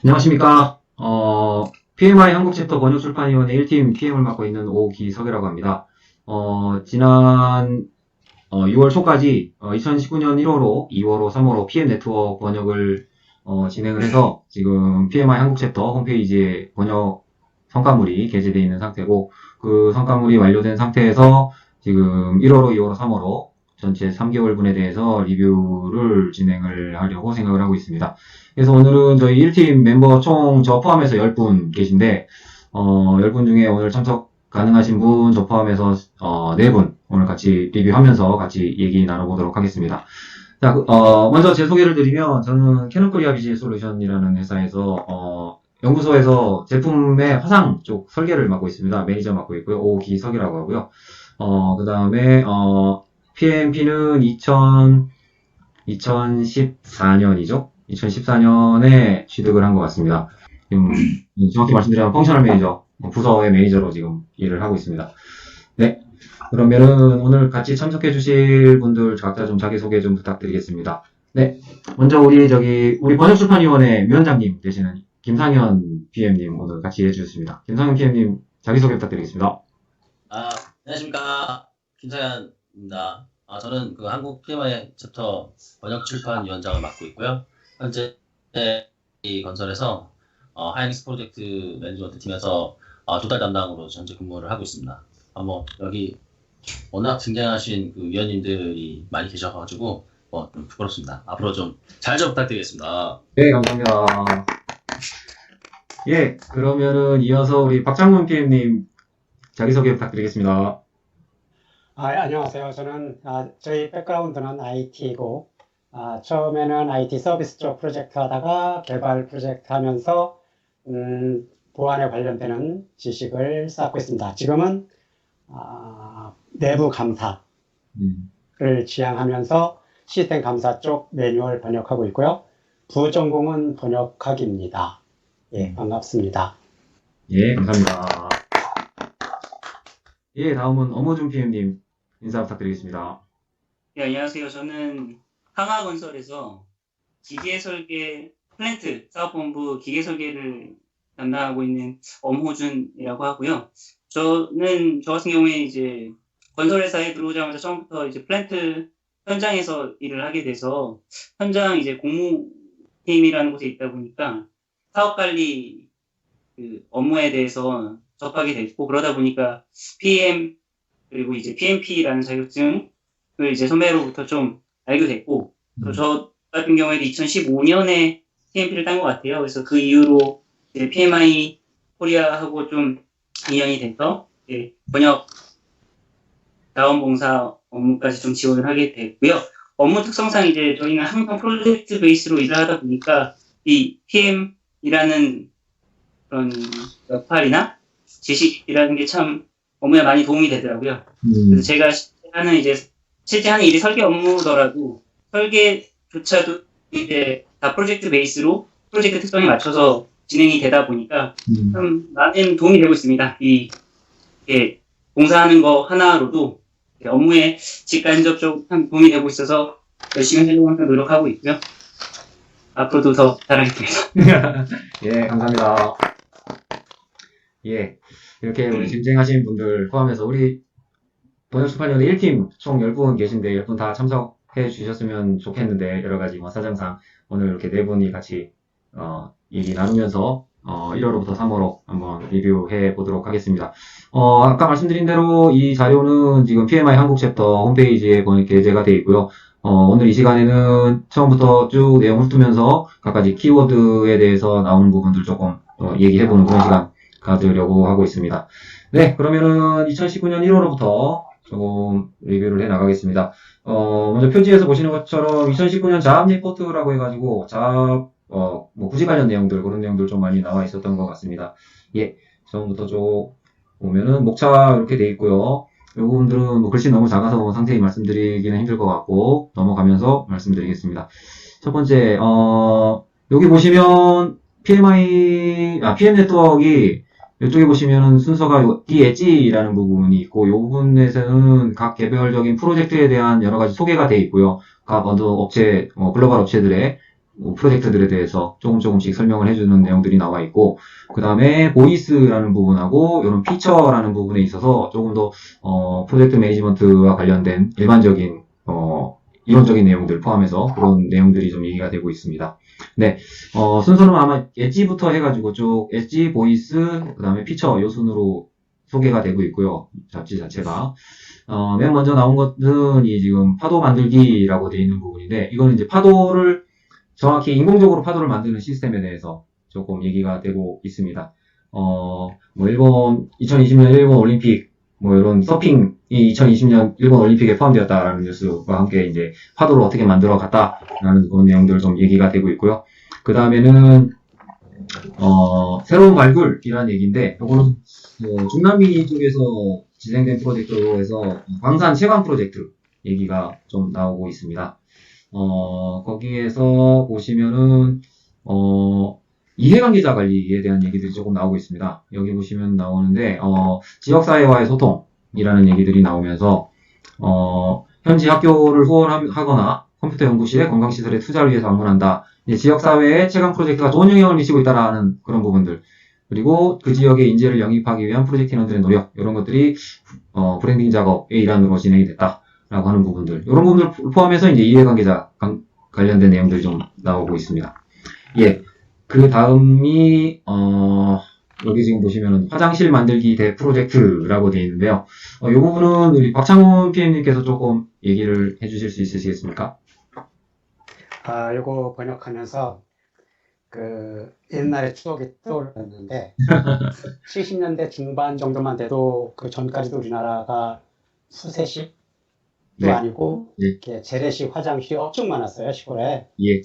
안녕하십니까. PMI 한국챕터 번역출판위원회 1팀 PM을 맡고 있는 오기석이라고 합니다. 지난 6월 초까지 2019년 1월호, 2월호, 3월호 PM 네트워크 번역을 진행을 해서 지금 PMI 한국챕터 홈페이지에 번역 성과물이 게재되어 있는 상태고, 그 성과물이 완료된 상태에서 지금 1월호, 2월호, 3월호 전체 3개월분에 대해서 리뷰를 진행을 하려고 생각을 하고 있습니다. 그래서 오늘은 저희 1팀 멤버 총 저 포함해서 10분 계신데, 10분 중에 오늘 참석 가능하신 분 저 포함해서 4분 오늘 같이 리뷰하면서 같이 얘기 나눠보도록 하겠습니다. 자, 먼저 제 소개를 드리면 저는 캐논 코리아 비즈니스 솔루션이라는 회사에서 연구소에서 제품의 화상 쪽 설계를 맡고 있습니다. 매니저 맡고 있고요. 오기석이라고 하고요. 그 다음에 PMP는 2014년이죠. 2014년에 취득을 한 것 같습니다. 지금 정확히 말씀드리면 펑셔널 매니저, 부서의 매니저로 지금 일을 하고 있습니다. 네. 그러면은 오늘 같이 참석해 주실 분들 각자 좀 자기소개 좀 부탁드리겠습니다. 네. 먼저 우리 번역출판위원회 위원장님 되시는 김상현 PM님 오늘 같이 해주셨습니다. 김상현 PM님 자기소개 부탁드리겠습니다. 안녕하십니까. 김상현입니다. 저는 그 한국 PMI 챕터 번역출판위원장을 맡고 있고요. 현재 이 건설에서 하이닉스 프로젝트 매니지먼트 팀에서 조달 담당으로 현재 근무를 하고 있습니다. 여기 워낙 등장하신 그 위원님들이 많이 계셔가지고 좀 부끄럽습니다. 앞으로 좀 잘 좀 부탁드리겠습니다. 네, 감사합니다. 예, 그러면은 이어서 우리 박창문 PM님 자기소개 부탁드리겠습니다. 안녕하세요. 저는 저희 백그라운드는 IT고 처음에는 IT 서비스 쪽 프로젝트 하다가 개발 프로젝트 하면서 보안에 관련되는 지식을 쌓고 있습니다. 지금은 내부 감사를 지향하면서 시스템 감사 쪽 매뉴얼 번역하고 있고요. 부전공은 번역학입니다. 예, 반갑습니다. 예, 감사합니다. 예, 다음은 엄호준 PM님 인사 부탁드리겠습니다. 네, 안녕하세요. 저는 항하건설에서 기계설계 플랜트 사업본부 기계설계를 담당하고 있는 엄호준이라고 하고요. 저 같은 경우에 이제 건설회사에 들어오자마자 처음부터 이제 플랜트 현장에서 일을 하게 돼서 현장 이제 공무팀이라는 곳에 있다 보니까 사업관리 그 업무에 대해서 접하게 됐고, 그러다 보니까 PM 그리고 이제 PMP라는 자격증을 이제 선배로부터 좀 알게 됐고, 또 저 같은 경우에도 2015년에 PMP를 딴 것 같아요. 그래서 그 이후로 이제 PMI 코리아하고 좀 인연이 돼서 이제 번역 자원봉사 업무까지 좀 지원을 하게 됐고요. 업무 특성상 이제 저희는 항상 프로젝트 베이스로 일을 하다 보니까 이 PM이라는 그런 역할이나 지식이라는 게 참 업무에 많이 도움이 되더라고요. 그래서 제가 실제 하는 일이 설계 업무더라도 설계조차도 이제 다 프로젝트 베이스로 프로젝트 특성에 맞춰서 진행이 되다 보니까 참 많은 도움이 되고 있습니다. 이게 봉사하는 거 하나로도 업무에 직간접 좀 도움이 되고 있어서 열심히 하려고 항상 노력하고 있고요. 앞으로도 더 잘하겠습니다. 예, 감사합니다. 예, 이렇게 우리 진행하신 분들 포함해서 우리 번역출판위원회 1팀 총 10분 계신데 10분 다 참석해 주셨으면 좋겠는데 여러 가지 사정상 오늘 이렇게 4분이 같이 얘기 나누면서 1월호부터 3월호 한번 리뷰해 보도록 하겠습니다. 아까 말씀드린 대로 이 자료는 지금 PMI 한국 챕터 홈페이지에 게재가 되어 있고요. 오늘 이 시간에는 처음부터 쭉 내용 훑으면서 각가지 키워드에 대해서 나오는 부분들 조금 얘기해보는 그런 시간 가지려고 하고 있습니다. 네, 그러면은 2019년 1월호부터 조금 리뷰를 해 나가겠습니다. 먼저 표지에서 보시는 것처럼 2019년 자업 리포트라고 해가지고 자업 구직 관련 내용들, 그런 내용들 좀 많이 나와 있었던 것 같습니다. 예, 처음부터 쭉 보면은 목차 이렇게 돼 있고요. 이 부분들은 글씨 너무 작아서 상세히 말씀드리기는 힘들 것 같고 넘어가면서 말씀드리겠습니다. 첫 번째, 여기 보시면 PM 네트워크가 이쪽에 보시면은 순서가 DH라는 부분이 있고, 이 부분에서는 각 개별적인 프로젝트에 대한 여러 가지 소개가 되어 있고요. 각 업체, 글로벌 업체들의 프로젝트들에 대해서 조금씩 설명을 해주는 내용들이 나와 있고, 그 다음에 보이스라는 부분하고 이런 피처라는 부분에 있어서 조금 더 프로젝트 매니지먼트와 관련된 일반적인 이론적인 내용들 포함해서 그런 내용들이 좀 얘기가 되고 있습니다. 네, 순서는 아마 엣지부터 해가지고 쭉 엣지, 보이스, 그 다음에 피처 요 순으로 소개가 되고 있고요. 잡지 자체가. 맨 먼저 나온 것은 이 지금 파도 만들기라고 되어 있는 부분인데, 이거는 이제 파도를 정확히 인공적으로 파도를 만드는 시스템에 대해서 조금 얘기가 되고 있습니다. 뭐 2020년 일본 올림픽, 뭐 이런 서핑이 2020년 일본 올림픽에 포함되었다라는 뉴스와 함께 이제 파도를 어떻게 만들어 갔다라는 그런 내용들 좀 얘기가 되고 있고요. 그 다음에는, 새로운 발굴이라는 얘기인데, 요거는 중남미 쪽에서 진행된 프로젝트에서 광산 채광 프로젝트 얘기가 좀 나오고 있습니다. 거기에서 보시면은, 이해관계자 관리에 대한 얘기들이 조금 나오고 있습니다. 여기 보시면 나오는데, 지역사회와의 소통이라는 얘기들이 나오면서, 현지 학교를 후원하거나 컴퓨터 연구실에 건강시설에 투자를 위해서 방문한다. 이제 지역사회에 채광 프로젝트가 좋은 영향을 미치고 있다라는 그런 부분들. 그리고 그 지역의 인재를 영입하기 위한 프로젝트 인원들의 노력, 이런 것들이, 브랜딩 작업의 일환으로 진행이 됐다라고 하는 부분들. 이런 부분들 포함해서 이제 이해관계자 관련된 내용들이 좀 나오고 있습니다. 예. 그 다음이, 여기 지금 보시면은 화장실 만들기 대 프로젝트라고 되어 있는데요. 이 부분은 우리 박창훈 PM님께서 조금 얘기를 해주실 수 있으시겠습니까? 요거 번역하면서 옛날의 추억이 떠올랐는데 70년대 중반 정도만 돼도 그 전까지도 우리나라가 수세식도 네. 아니고 네. 이렇게 재래식 화장실이 엄청 많았어요, 시골에. 예.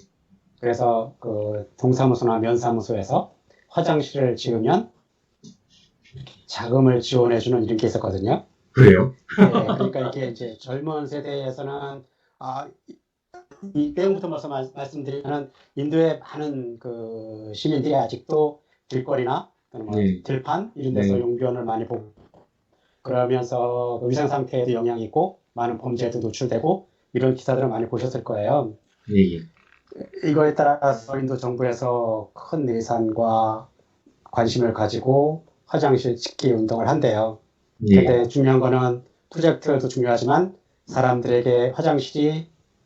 그래서 그 동사무소나 면사무소에서 화장실을 지으면 자금을 지원해주는 이런 게 있었거든요. 그래요? 네, 그러니까 이게 이제 젊은 세대에서는 이 내용부터 말씀드리면 인도의 많은 그 시민들이 아직도 길거리나 뭐 네. 들판 이런 데서 네. 용변을 많이 보고 그러면서 위생 상태에도 영향이 있고 많은 범죄에도 노출되고 이런 기사들을 많이 보셨을 거예요. 예, 예. 이거에 따라서 인도 정부에서 큰 예산과 관심을 가지고 화장실 짓기 운동을 한대요. 예. 근데 중요한 거는 프로젝트도 중요하지만 사람들에게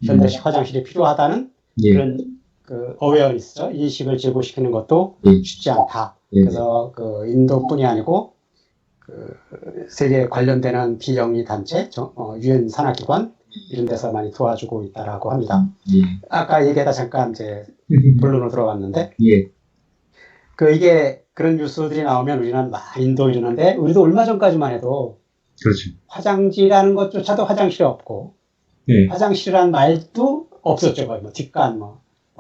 현대식 화장실이 필요하다는 예. 그런 그 어웨어니스죠. 인식을 제고시키는 것도 예. 쉽지 않다. 예. 그래서 그 인도뿐이 아니고 그 세계 관련되는 비영리 단체, 유엔 산하기관 이런 데서 많이 도와주고 있다라고 합니다. 예. 아까 얘기하다 잠깐 이제 본론으로 들어갔는데 예. 이게 그런 뉴스들이 나오면 우리는 막 인도 이러는데 우리도 얼마 전까지만 해도 그렇죠. 화장지라는 것조차도 화장실이 없고 예. 화장실이란 말도 없었죠. 거의 뭐 뒷간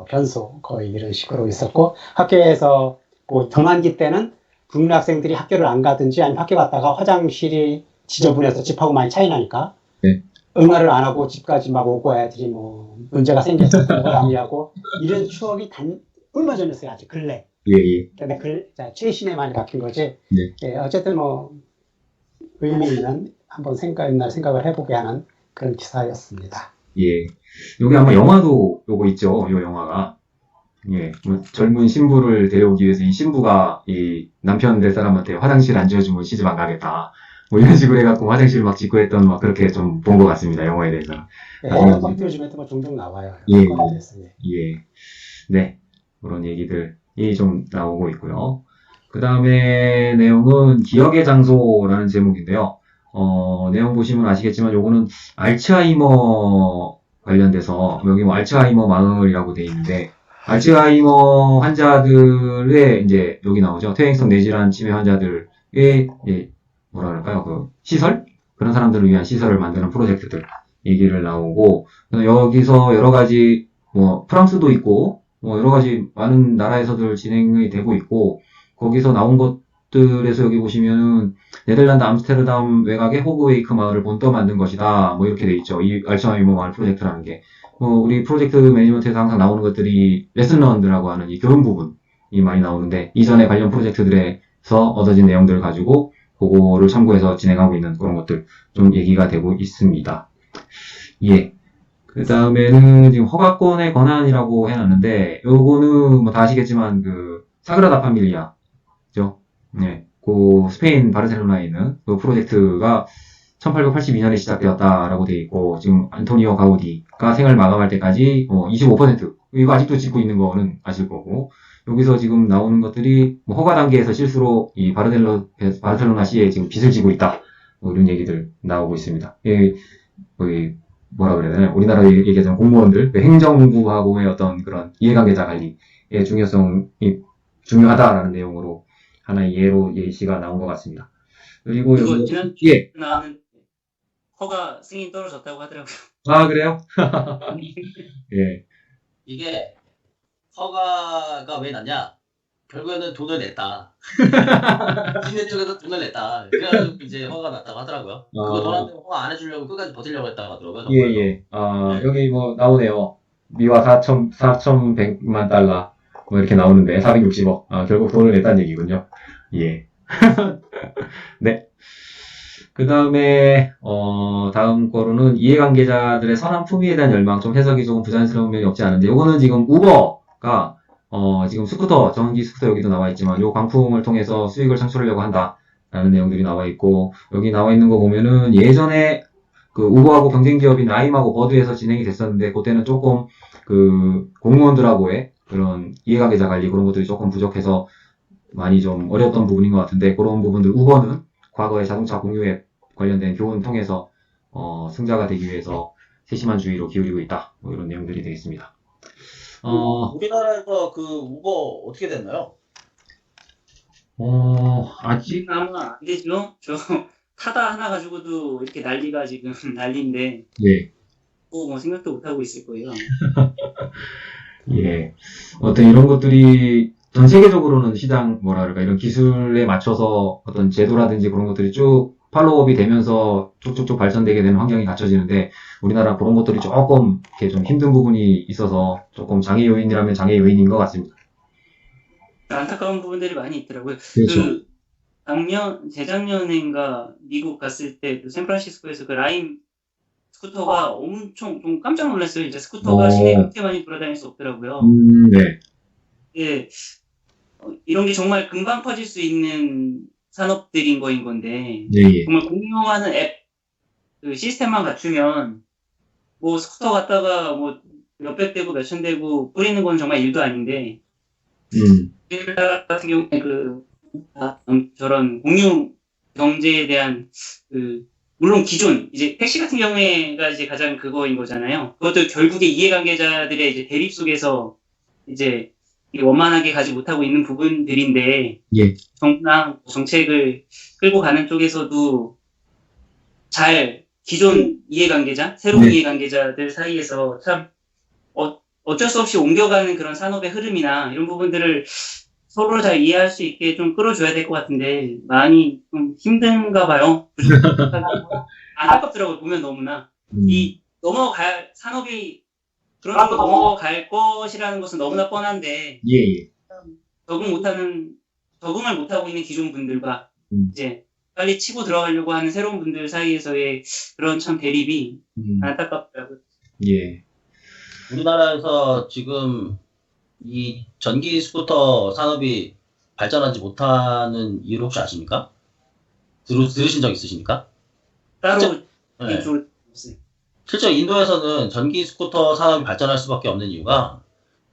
변소 거의 이런 식으로 있었고 학교에서 뭐 전환기 때는 국민학생들이 학교를 안 가든지 아니면 학교 갔다가 화장실이 지저분해서 집하고 많이 차이 나니까 네. 응아를 안 하고 집까지 막 오고 애들이 뭐 문제가 생겼었고 암이하고 이런 추억이 얼마 전이었어요. 아주 근래. 예, 예. 근데 최신에 많이 바뀐 거지. 네. 예, 어쨌든 뭐 의미 있는 한번 옛날 생각을 해보게 하는 그런 기사였습니다. 예. 여기 아마 영화도 요거 있죠. 요 영화가. 예. 뭐 젊은 신부를 데려오기 위해서 이 신부가 이 남편 될 사람한테 화장실 안 지어주면 시집 안 가겠다. 뭐 이런 식으로 해갖고 화장실 막 짓고 했던 막 그렇게 좀 본 것 같습니다. 영화에 대해서는. 예, 요즘에도 뭐 종종 나와요. 예. 예. 예. 네. 그런 얘기들이 좀 나오고 있고요. 그 다음에 내용은 기억의 장소라는 제목인데요. 내용 보시면 아시겠지만 요거는 알츠하이머 관련돼서 여기 뭐 알츠하이머 마을이라고 돼 있는데 알츠하이머 환자들의 이제 여기 나오죠. 퇴행성 뇌질환 치매 환자들의 뭐라 그럴까요? 그 시설? 그런 사람들을 위한 시설을 만드는 프로젝트들 얘기를 나오고 여기서 여러 가지 뭐 프랑스도 있고 뭐 여러 가지 많은 나라에서들 진행이 되고 있고 거기서 나온 것들에서 여기 보시면은 네덜란드 암스테르담 외곽의 호그웨이크 마을을 본떠 만든 것이다. 뭐 이렇게 돼 있죠. 이 알츠하이머 마을 프로젝트라는 게. 우리 프로젝트 매니지먼트에서 항상 나오는 것들이 레슨런드라고 하는 이 교훈 부분이 많이 나오는데 이전에 관련 프로젝트들에서 얻어진 내용들을 가지고 그거를 참고해서 진행하고 있는 그런 것들 좀 얘기가 되고 있습니다. 예. 그 다음에는 지금 허가권의 권한이라고 해놨는데, 요거는 뭐 다 아시겠지만, 사그라다 파밀리아죠. 네. 그 스페인 바르셀로나에 있는 그 프로젝트가 1882년에 시작되었다라고 되어 있고, 지금 안토니오 가우디가 생을 마감할 때까지 25%, 이거 아직도 짓고 있는 거는 아실 거고, 여기서 지금 나오는 것들이 뭐 허가 단계에서 실수로 이 바르셀로나시에 지금 빚을 지고 있다. 뭐 이런 얘기들 나오고 있습니다. 뭐라 그래야 되나? 우리나라 얘기하자면 공무원들, 행정부하고의 어떤 그런 이해관계자 관리의 중요성이 중요하다라는 내용으로 하나의 예시가 나온 것 같습니다. 그리고 이거 여기, 지난 예. 나는 허가 승인 떨어졌다고 하더라고요. 아, 그래요? 예. 이게 허가가 왜 났냐? 결국에는 돈을 냈다. 시민 쪽에서 돈을 냈다. 그래가지고 이제 허가가 났다고 하더라고요. 그거 돈 안 내면 허가 안 해주려고 끝까지 버티려고 했다고 하더라고요. 예, 정말로. 예. 여기 뭐 나오네요. 미화 4,100만 달러. 뭐 이렇게 나오는데, 460억. 결국 돈을 냈다는 얘기군요. 예. 네. 그 다음에, 다음 거로는 이해관계자들의 선한 품위에 대한 열망, 좀 해석이 조금 부자연스러운 면이 없지 않은데, 요거는 지금 우버가, 지금 전기 스쿠터 여기도 나와 있지만, 요 광풍을 통해서 수익을 창출하려고 한다. 라는 내용들이 나와 있고, 여기 나와 있는 거 보면은 예전에 우버하고 경쟁 기업인 라임하고 버드에서 진행이 됐었는데, 그때는 조금 공무원들하고의 그런 이해관계자 관리 그런 것들이 조금 부족해서 많이 좀 어려웠던 부분인 것 같은데, 그런 부분들 우버는 과거에 자동차 공유에 관련된 교훈 통해서 승자가 되기 위해서 세심한 주의로 기울이고 있다. 뭐 이런 내용들이 되겠습니다. 우리나라에서 그 우버 어떻게 됐나요? 아직 아마 안 되죠. 저 타다 하나 가지고도 이렇게 난리가 지금 난리인데 예. 뭐 생각도 못 하고 있을 거예요. 예. 어떤 이런 것들이 전 세계적으로는 시장 이런 기술에 맞춰서 어떤 제도라든지 그런 것들이 쭉 팔로우업이 되면서 쭉쭉쭉 발전되게 되는 환경이 갖춰지는데, 우리나라 그런 것들이 조금 이렇게 좀 힘든 부분이 있어서 조금 장애 요인이라면 장애 요인인 것 같습니다. 안타까운 부분들이 많이 있더라고요. 그렇죠. 재작년인가 미국 갔을 때 샌프란시스코에서 라임 스쿠터가 엄청 좀 깜짝 놀랐어요. 진짜 스쿠터가 시내에 그렇게 많이 돌아다닐 수 없더라고요. 네. 예, 이런 게 정말 금방 퍼질 수 있는 산업들인 거인 건데, 예. 정말 공유하는 앱, 시스템만 갖추면, 뭐 스쿠터 갖다가 뭐 몇백 대고 몇천 대고 뿌리는 건 정말 일도 아닌데, 우리나라 같은 경우에 저런 공유 경제에 대한 물론 기존 이제 택시 같은 경우에가 이제 가장 그거인 거잖아요. 그것도 결국에 이해관계자들의 이제 대립 속에서 이제 원만하게 가지 못하고 있는 부분들인데, 예. 정부나 정책을 끌고 가는 쪽에서도 잘 기존 이해관계자, 새로운 네. 이해관계자들 사이에서 참 어쩔 수 없이 옮겨가는 그런 산업의 흐름이나 이런 부분들을 서로 잘 이해할 수 있게 좀 끌어줘야 될 것 같은데 많이 좀 힘든가 봐요. 안타깝더라고요. 보면 너무나 넘어갈 산업이 그런 쪽으로 넘어갈 것이라는 것은 너무나 뻔한데, 예. 적응을 못하고 있는 기존 분들과 이제 빨리 치고 들어가려고 하는 새로운 분들 사이에서의 그런 참 대립이 안타깝더라고요. 예. 우리나라에서 지금 이 전기 스쿠터 산업이 발전하지 못하는 이유를 혹시 아십니까? 들으신 적 있으십니까? 따로 네. 없어요. 실제 인도에서는 전기 스쿠터 산업이 발전할 수밖에 없는 이유가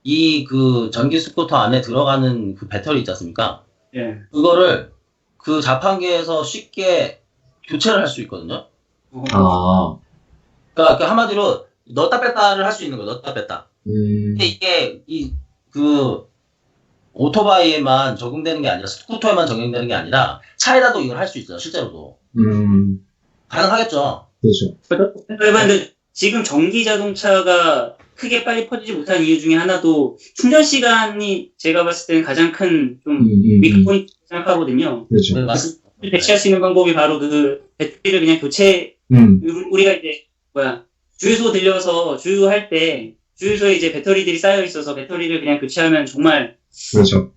이 전기 스쿠터 안에 들어가는 그 배터리 있지 않습니까? 예. 그거를 그 자판기에서 쉽게 교체를 할 수 있거든요. 그러니까 한마디로 넣었다 뺐다를 할 수 있는 거예요. 넣었다 뺐다. 근데 이게 오토바이에만 적용되는 게 아니라 스쿠터에만 적용되는 게 아니라 차에다도 이걸 할 수 있어요. 실제로도. 가능하겠죠. 그렇죠. 그런데 지금 전기 자동차가 크게 빨리 퍼지지 못한 이유 중에 하나도 충전 시간이 제가 봤을 때는 가장 큰 좀 위크포인트 생각하거든요. 그렇죠. 네, 맞습니다. 대체할 수 있는 방법이 바로 배터리를 그냥 교체, 우리가 이제 주유소 들려서 주유할 때 주유소에 이제 배터리들이 쌓여 있어서 배터리를 그냥 교체하면 정말 그렇죠.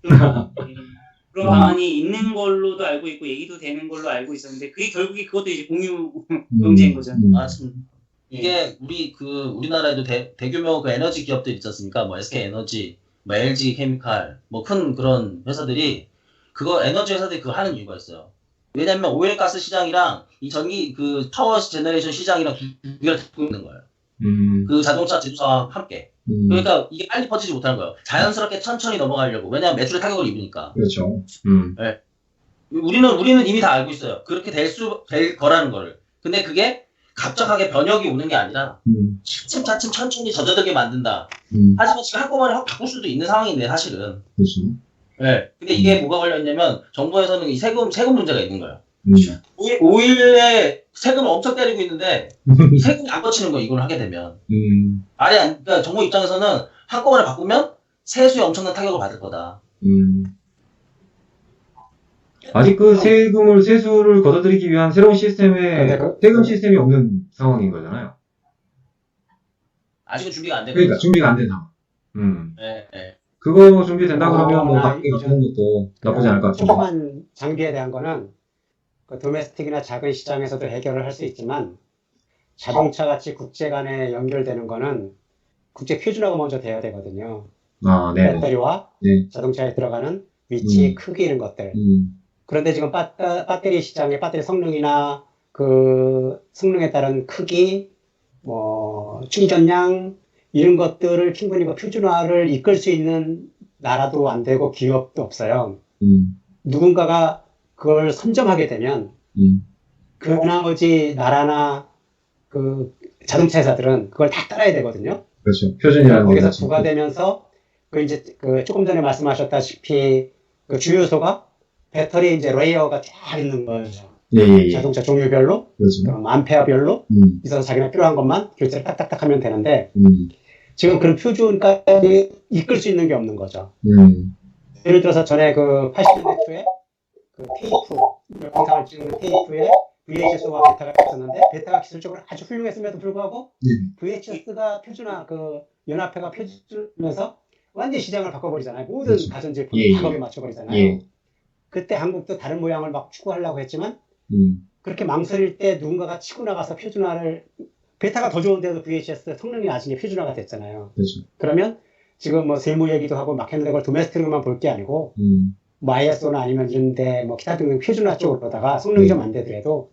그런 방안이 있는 걸로도 알고 있고 얘기도 되는 걸로 알고 있었는데, 그게 결국에 그것도 이제 공유 경제인 거잖아요. 맞습니다. 이게 우리나라에도 대규모 그 에너지 기업들 있지 않습니까? 뭐 SK 에너지, 뭐 LG 케미칼, 뭐 큰 그런 회사들이 에너지 회사들이 그거 하는 이유가 있어요. 왜냐면 오일가스 시장이랑 이 전기 그 파워 제너레이션 시장이랑 두 개를 잡고 있는 거예요. 그 자동차 제조사와 함께. 그러니까 이게 빨리 퍼지지 못하는 거예요. 자연스럽게 천천히 넘어가려고. 왜냐면 매출에 타격을 입으니까. 그렇죠. 네. 우리는 이미 다 알고 있어요. 그렇게 될 거라는 거를. 근데 그게 갑작하게 변혁이 오는 게 아니라 차츰 천천히 젖어들게 만든다. 하지만 지금 한꺼번에 확 바꿀 수도 있는 상황인데 사실은. 그렇죠. 네. 근데 이게 뭐가 걸려있냐면 정부에서는 이 세금 문제가 있는 거예요. 음. 오일에 세금을 엄청 때리고 있는데 세금이 안 거치는 거예요. 이걸 하게 되면. 그러니까 정부 입장에서는 한꺼번에 바꾸면 세수에 엄청난 타격을 받을 거다. 아직 그 세수를 걷어들이기 위한 새로운 시스템에 근데 세금 시스템이 없는 상황인 거잖아요. 아직은 준비가 안 되고. 그러니까 준비가 안 된 상황. 네, 네. 그거 준비된다 그러면 뭐 바뀌는 것도 나쁘지 않을 것 같아요. 조그만 장비에 대한 거는 그 도메스틱이나 작은 시장에서도 해결을 할 수 있지만 자동차 같이 국제 간에 연결되는 거는 국제 표준화가 먼저 돼야 되거든요. 아, 네. 배터리와 네. 자동차에 들어가는 위치, 크기 이런 것들. 그런데 지금 배터리 시장의 배터리 성능이나 그 성능에 따른 크기, 뭐 충전량 이런 것들을 충분히 그 표준화를 이끌 수 있는 나라도 안 되고 기업도 없어요. 누군가가 그걸 선점하게 되면 그 나머지 나라나 그 자동차 회사들은 그걸 다 따라야 되거든요. 그렇죠. 표준이라는 거. 거기서 부과되면서 그 이제 그 조금 전에 말씀하셨다시피 그 주요소가 배터리 이제 레이어가 쫙 있는 거예요. 예. 자동차 종류별로, 그렇죠. 그럼 암페어별로 있어서 자기가 필요한 것만 교체를 딱딱딱 하면 되는데 지금 그런 표준까지 이끌 수 있는 게 없는 거죠. 예를 들어서 전에 그 80년대 초에 그 테이프, 영상을 찍는 테이프에 VHS와 베타가 있었는데 베타가 기술적으로 아주 훌륭했음에도 불구하고 VHS가 표준화, 그 연합회가 표준화면서 완전히 시장을 바꿔버리잖아요. 모든 그렇죠. 가전제품을 다 거기에 맞춰버리잖아요. 그때 한국도 다른 모양을 막 추구하려고 했지만 그렇게 망설일 때 누군가가 치고 나가서 표준화를 베타가 더 좋은데도 VHS 성능이 나중에 표준화가 됐잖아요. 그렇죠. 그러면 지금 뭐 세무 얘기도 하고 막 했는데 그걸 도메스틱으로만 볼 게 아니고 뭐 ISO나 아니면 이런데 뭐 기타 등등 표준화 쪽으로다가 성능이 좀 안 되더라도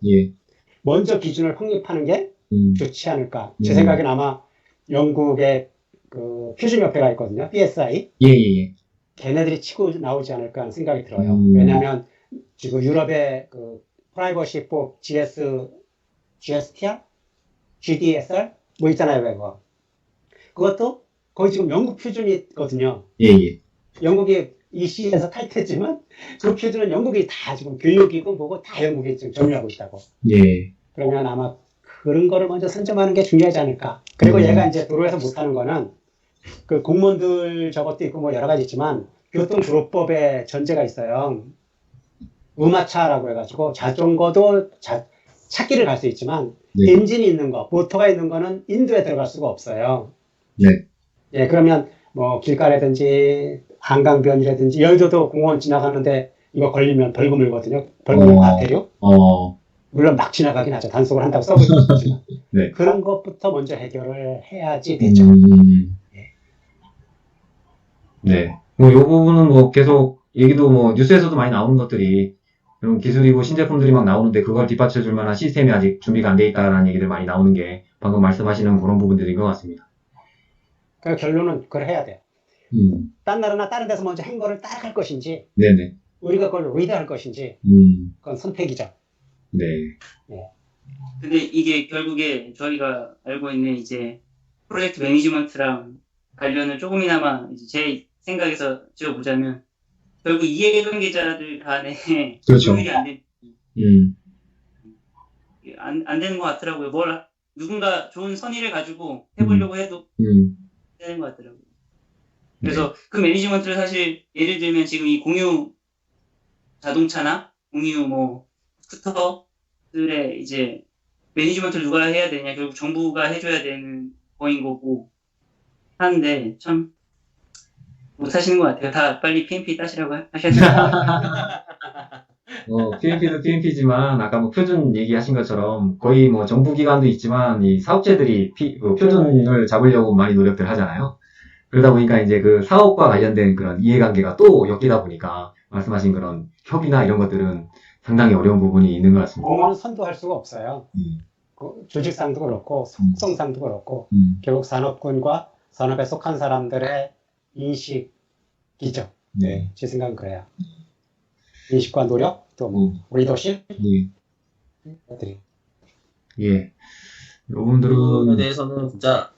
먼저 기준을 확립하는 게 좋지 않을까. 제 생각엔 아마 영국의 그 표준협회가 있거든요. BSI. 걔네들이 치고 나오지 않을까 하는 생각이 들어요. 왜냐하면 지금 유럽의 그 프라이버시법 GSTR, GDSR 뭐 있잖아요, 그거. 그것도 거의 지금 영국 표준이거든요. 영국이 EC에서 탈퇴했지만 그 표준은 영국이 다 지금 교육이고 뭐고 다 영국이 지금 점유하고 있다고. 그러면 아마 그런 거를 먼저 선점하는 게 중요하지 않을까. 그리고 얘가 이제 도로에서 못하는 거는 그 공무원들 저것도 있고 뭐 여러 가지 있지만 교통도로법에 전제가 있어요. 음하차라고 해가지고 자전거도 차길을 갈 수 있지만 엔진이 있는 거, 모터가 있는 거는 인도에 들어갈 수가 없어요. 예, 그러면 뭐 길가라든지 한강변이라든지 여의도도 공원 지나가는데 이거 걸리면 벌금 물거든요. 벌금은 과태료. 물론 막 지나가긴 하죠. 단속을 한다고 써보지만 그런 것부터 먼저 해결을 해야지 되죠. 뭐, 요 부분은 뭐, 계속, 얘기도 뭐, 뉴스에서도 많이 나오는 것들이, 그런 기술이고 신제품들이 막 나오는데, 그걸 뒷받쳐줄 만한 시스템이 아직 준비가 안 돼 있다라는 얘기들 많이 나오는 게, 방금 말씀하시는 그런 부분들인 것 같습니다. 그 결론은 그걸 해야 돼요. 딴 나라나 다른 데서 먼저 한 거를 따라갈 것인지, 우리가 그걸 리드할 것인지, 그건 선택이죠. 근데 이게 결국에 저희가 알고 있는 이제 프로젝트 매니지먼트랑 관련을 조금이나마 이제 제 생각에서 지어보자면 결국 이해관계자들 간에 조율이 안 되는 것 같더라고요. 누군가 좋은 선의를 가지고 해보려고 해도 되는 것 같더라고요. 그래서 그 매니지먼트를 사실 예를 들면 지금 이 공유 자동차나 공유 뭐 스쿠터들의 이제 매니지먼트를 누가 해야 되냐, 결국 정부가 해줘야 되는 거인 거고 하는데 참 못하시는 것 같아요. 다 빨리 PMP 따시라고 하셔야 돼요. PMP도 PMP지만 아까 뭐 표준 얘기하신 것처럼 거의 뭐 정부 기관도 있지만 이 사업체들이 표준을 잡으려고 많이 노력들 하잖아요. 그러다 보니까 이제 그 사업과 관련된 그런 이해관계가 또 엮이다 보니까 말씀하신 그런 협의나 이런 것들은 상당히 어려운 부분이 있는 것 같습니다. 공무원은 선도할 수가 없어요. 그 조직상도 그렇고 속성상도 그렇고 결국 산업군과 산업에 속한 사람들의 인식이죠. 네. 제 생각은 그래요. 인식과 노력, 또 뭐 리더십, 것들이. 예. 부분에 여러분들은 대해서는 진짜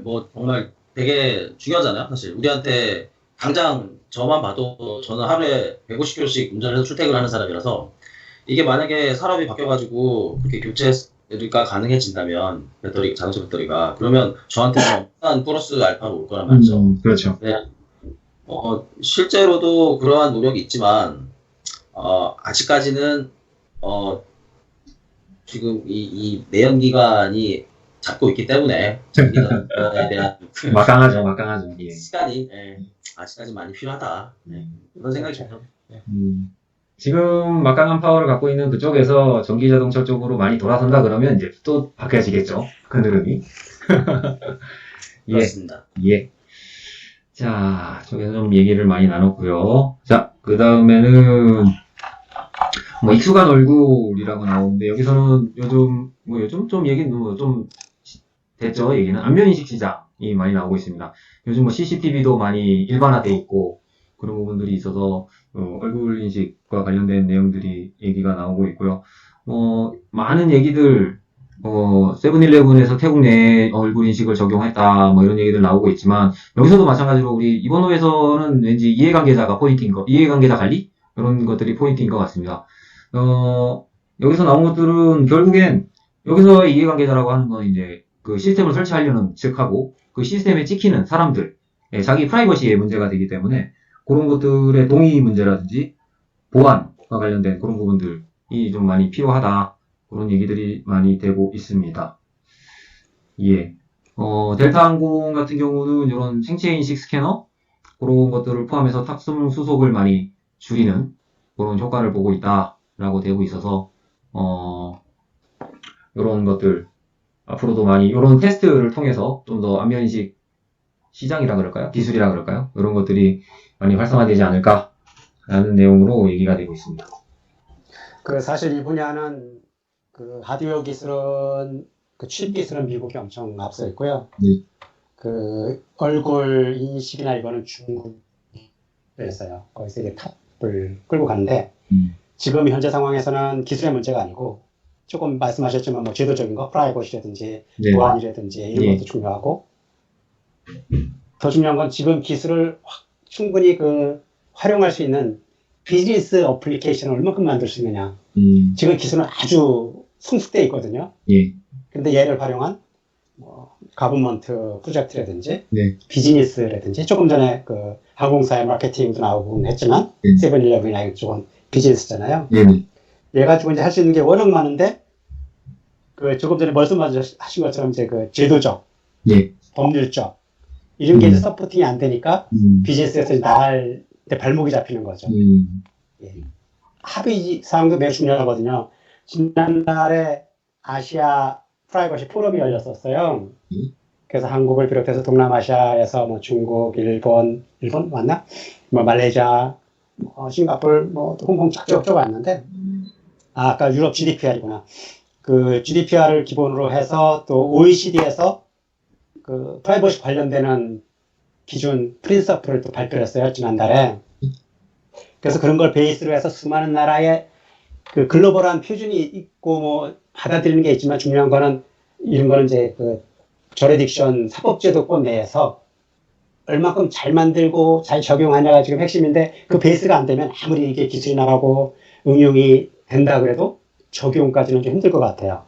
뭐 정말 되게 중요하잖아요. 사실 우리한테 당장 저만 봐도 저는 하루에 150km씩 운전해서 출퇴근하는 사람이라서 이게 만약에 산업이 바뀌어가지고 그렇게 교체가 가능해진다면 자동차 배터리가 그러면 저한테는 엄청난 플러스 알파로 올 거란 말이죠. 그렇죠. 네. 실제로도 그러한 노력이 있지만 아직까지는 지금 이 내연기관이 잡고 있기 때문에 그거에 대한 막강하죠. 예. 시간이 아직까지 많이 필요하다. 그런 생각이 듭니다. 지금 막강한 파워를 갖고 있는 그쪽에서 전기 자동차 쪽으로 많이 돌아선다 그러면 이제 또 바뀌어지겠죠. 그 흐름이. 예. 그렇습니다. 예. 자, 저기서 좀 얘기를 많이 나눴고요. 자, 그 다음에는 뭐 익숙한 얼굴이라고 나오는데 여기서는 요즘 좀 얘기는 좀 됐죠. 얘기는 안면인식 시장이 많이 나오고 있습니다. 요즘 뭐 CCTV도 많이 일반화돼 있고 그런 부분들이 있어서 얼굴 인식과 관련된 내용들이 얘기가 나오고 있고요. 많은 얘기들 세븐일레븐에서 태국 내 얼굴 인식을 적용했다 뭐 이런 얘기들 나오고 있지만 여기서도 마찬가지로 우리 이번 호에서는 왠지 이해관계자 관리 이런 것들이 포인트인 것 같습니다. 여기서 나온 것들은 결국엔 여기서 이해관계자라고 하는 건 이제 그 시스템을 설치하려는 측하고 그 시스템에 찍히는 사람들, 자기 프라이버시의 문제가 되기 때문에 그런 것들의 동의 문제라든지 보안과 관련된 그런 부분들이 좀 많이 필요하다. 그런 얘기들이 많이 되고 있습니다. 예. 델타항공 같은 경우는 이런 생체인식 스캐너 그런 것들을 포함해서 탑승 수속을 많이 줄이는 그런 효과를 보고 있다라고 되고 있어서 이런 것들 앞으로도 많이 이런 테스트를 통해서 좀 더 안면인식 시장이라 그럴까요? 기술이라 그럴까요? 이런 것들이 많이 활성화되지 않을까라는 내용으로 얘기가 되고 있습니다. 그 사실 이 분야는 그 하드웨어 기술은 그 칩 기술은 미국이 엄청 앞서 있고요. 네. 그 얼굴 인식이나 이거는 중국에서요. 거기서 이제 탑을 끌고 가는데 지금 현재 상황에서는 기술의 문제가 아니고 조금 말씀하셨지만 뭐 제도적인 거, 프라이버시라든지 네. 보안이라든지 이런 네. 것도 중요하고 더 중요한 건 지금 기술을 충분히 그 활용할 수 있는 비즈니스 어플리케이션을 얼마큼 만들 수 있느냐. 지금 기술은 아주 성숙되어 있거든요. 예. 근데 얘를 활용한 뭐 가버먼트 프로젝트라든지 네. 비즈니스라든지 조금 전에 그 항공사의 마케팅도 나오곤 했지만 네. 세븐일레븐이나 이쪽은 비즈니스잖아요. 예. 얘 가지고 이제 할 수 있는 게 워낙 많은데 그 조금 전에 말씀하신 것처럼 이제 그 제도적, 예. 법률적 이런 게 이제 서포팅이 안 되니까 비즈니스에서 나갈 때 발목이 잡히는 거죠. 예. 합의 사항도 매우 중요하거든요. 지난달에 아시아 프라이버시 포럼이 열렸었어요. 그래서 한국을 비롯해서 동남아시아에서 뭐 중국, 일본 맞나? 뭐 말레이시아, 싱가포르, 뭐 홍콩 쫙쫙 왔는데 아까 유럽 GDPR이구나. 그 GDPR을 기본으로 해서 또 OECD에서 그 프라이버시 관련되는 기준 프린서플을 또 발표했어요, 지난달에. 그래서 그런 걸 베이스로 해서 수많은 나라의 그 글로벌한 표준이 있고 뭐 받아들이는 게 있지만 중요한 거는 이런 거는 이제 그 저레딕션 사법제도권 내에서 얼마큼 잘 만들고 잘 적용하냐가 지금 핵심인데 그 베이스가 안 되면 아무리 이게 기술이 나가고 응용이 된다 그래도 적용까지는 좀 힘들 것 같아요.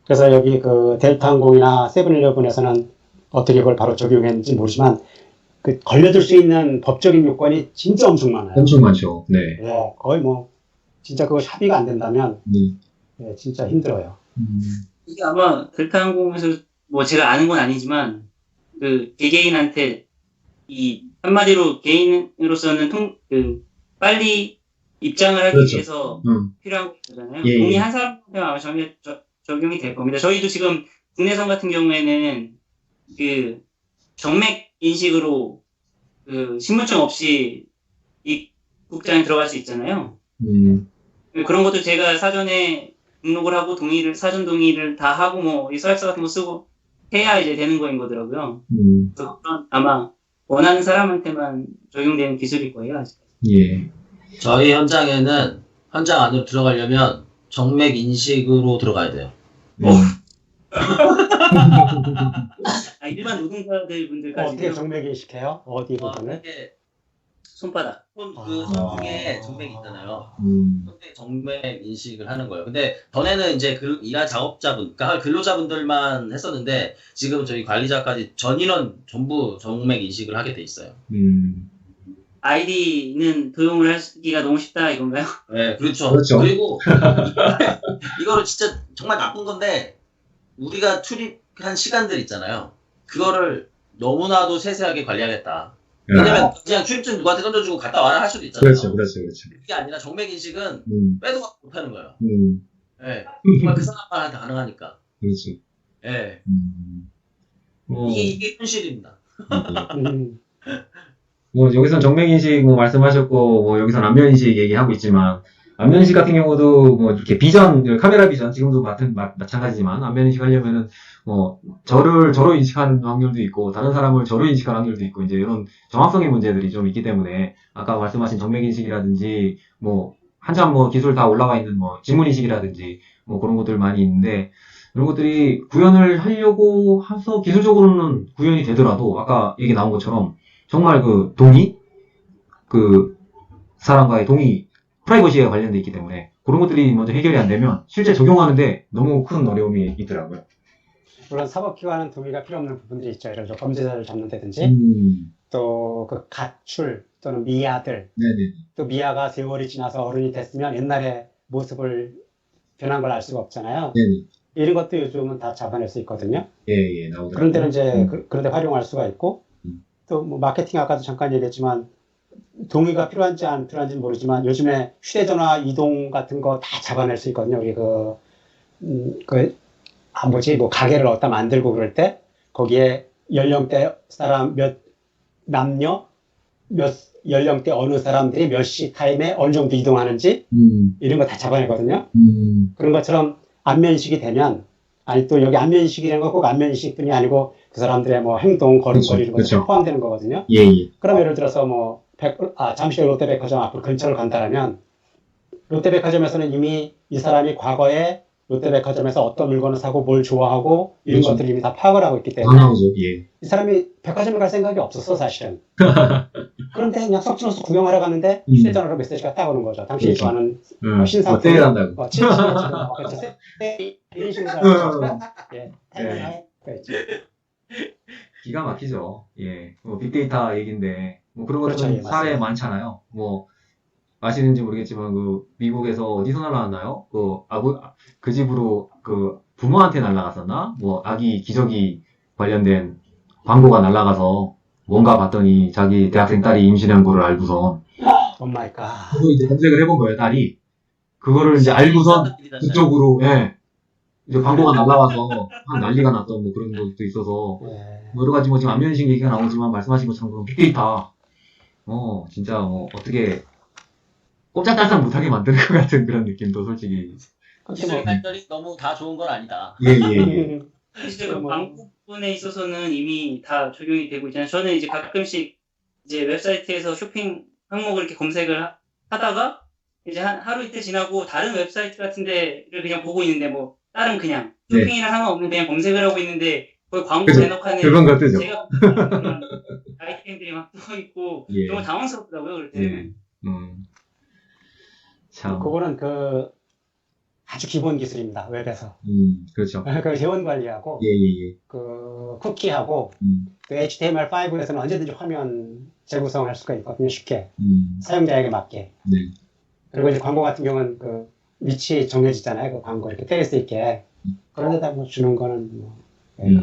그래서 여기 그 델타항공이나 세븐일레븐에서는 어떻게 그걸 바로 적용했는지 모르지만 그 걸려들 수 있는 법적인 요건이 진짜 엄청 많아요. 엄청 많죠. 네. 예, 거의 뭐 진짜 그거 합의가 안 된다면 예, 진짜 힘들어요. 이게 아마 델타항공에서 뭐 제가 아는 건 아니지만 그 개개인한테 이 한마디로 개인으로서는 빨리 입장을 하기 그렇죠. 위해서 필요한 거잖아요. 예, 동의 예. 한 사람한테 아마 적용이 될 겁니다. 저희도 지금 국내선 같은 경우에는 그 정맥 인식으로 그 신분증 없이 입국장에 들어갈 수 있잖아요. 그런 것도 제가 사전에 등록을 하고 사전 동의를 다 하고 뭐 이 서약서 같은 거 쓰고 해야 이제 되는 거인 거더라고요. 그래서 아마 원하는 사람한테만 적용되는 기술일 거예요. 아직. 예. 저희 현장에는 현장 안으로 들어가려면 정맥 인식으로 들어가야 돼요. 일반 노동자들 분들까지 어떻게 정맥 인식해요? 어디 부분을? 이게 손바닥. 손 중에 정맥이 있잖아요. 음. 손에 정맥 인식을 하는 거예요. 근데 전에는 이제 그 일한 작업자분, 그러니까 근로자분들만 했었는데 지금 저희 관리자까지 전 인원 전부 정맥 인식을 하게 돼 있어요. 아이디는 도용을 하기가 너무 쉽다 이건가요? 네, 그렇죠. 그렇죠. 그리고 이거를 진짜 정말 나쁜 건데 우리가 출입한 시간들 있잖아요. 그거를 너무나도 세세하게 관리하겠다. 왜냐면 그냥 출입증 누구한테 던져주고 갔다 와라 할 수도 있잖아요. 그렇죠. 그게 아니라 정맥 인식은 빼도 박도 못하는 거예요. 네, 정말 그 사람한테 가능하니까. 그렇죠. 네. 뭐, 이게 현실입니다. 뭐 여기선 정맥인식 뭐 말씀하셨고 뭐 여기선 안면인식 얘기하고 있지만 안면인식 같은 경우도 뭐 이렇게 비전 카메라 비전 지금도 마찬가지지만 안면인식 하려면은 뭐 저로 인식하는 확률도 있고 다른 사람을 저로 인식하는 확률도 있고 이제 이런 정확성의 문제들이 좀 있기 때문에 아까 말씀하신 정맥인식이라든지 뭐 한참 뭐 기술 다 올라와 있는 뭐 지문인식이라든지 뭐 그런 것들 많이 있는데 이런 것들이 구현을 하려고 해서 기술적으로는 구현이 되더라도 아까 얘기 나온 것처럼 정말 그 사람과의 동의, 프라이버시에 관련돼 있기 때문에 그런 것들이 먼저 해결이 안 되면 실제 적용하는데 너무 큰 어려움이 있더라고요. 물론 사법기관은 동의가 필요 없는 부분들이 있죠. 예를 들어 범죄자를 잡는다든지 또 그 가출 또는 미아들 네네. 또 미아가 세월이 지나서 어른이 됐으면 옛날의 모습을 변한 걸 알 수가 없잖아요. 네네. 이런 것도 요즘은 다 잡아낼 수 있거든요. 예, 나오더라고요. 그런 데는 이제 그런데 활용할 수가 있고 또 뭐 마케팅 아까도 잠깐 얘기했지만 동의가 필요한지 안 필요한지는 모르지만 요즘에 휴대전화 이동 같은 거 다 잡아낼 수 있거든요. 우리 뭐 가게를 어디다 만들고 그럴 때 거기에 연령대 사람 남녀 몇 연령대 어느 사람들이 몇 시 타임에 어느 정도 이동하는지 이런 거 다 잡아내거든요. 그런 것처럼 안면인식이 되면 아니 또 여기 안면인식이라는 거 꼭 안면인식뿐이 아니고 그 사람들의 뭐 행동, 걸음걸이 이런 것이 포함되는 거거든요. 예. 그럼 예를 들어서 뭐 잠실 롯데백화점 앞으로 근처를 간다면 롯데백화점에서는 이미 이 사람이 과거에 롯데백화점에서 어떤 물건을 사고 뭘 좋아하고 이런 그렇죠. 것들을 이미 다 파악을 하고 있기 때문에 예. 이 사람이 백화점에 갈 생각이 없었어 사실은. 그런데 그냥 석촌호수 구경하러 갔는데 휴대전화로 메시지가 딱 오는 거죠. 당신이 그렇죠. 좋아하는 신상품 세일한다고. 70년 이런 식으로 그렇죠. 기가 막히죠. 예. 뭐 빅데이터 얘기인데 뭐 그런 것들은 그렇죠. 예, 사례 맞아요. 많잖아요. 뭐 아시는지 모르겠지만 그 미국에서 어디서 날라왔나요? 그 집으로 그 부모한테 날라갔었나? 뭐 아기 기저귀 관련된 광고가 날라가서 뭔가 봤더니 자기 대학생 딸이 임신한 거를 알고서 오 마이 갓. 그거 이제 검색을 해본 거예요, 딸이. 그거를 이제 알고선 그쪽으로 이제 광고가 날라와서 난리가 났던 뭐 그런 것도 있어서 뭐 여러 가지 뭐 지금 안면인식 얘기가 나오지만 말씀하신 것처럼 그런 빅데이터 진짜 뭐 어떻게 꼼짝달싹 못하게 만드는 것 같은 그런 느낌도 솔직히 기술 발전이 너무 다 좋은 건 아니다. 예. 실제로 광고 부분에 있어서는 이미 다 적용이 되고 있잖아요. 저는 이제 가끔씩 이제 웹사이트에서 쇼핑 항목을 이렇게 검색을 하다가 이제 하루 이틀 지나고 다른 웹사이트 같은 데를 그냥 보고 있는데 뭐 다른 그냥 쇼핑이랑 상관없는 그냥 검색을 하고 있는데 거기 광고 대놓고는 그런 거 뜨죠. 제가 아이템들이 막 떠있고 너무 당황스럽더라고요. 그럴 때. 참. 그거는 아주 기본 기술입니다. 웹에서. 그렇죠. 그 회원 관리하고 그 쿠키하고 그 HTML5에서는 언제든지 화면 재구성을 할 수가 있거든요. 쉽게 사용자에게 맞게. 그리고 이제 광고 같은 경우는 그 위치 정해지잖아요. 그 광고 이렇게 때릴 수 있게. 그런 데다 뭐 주는 거는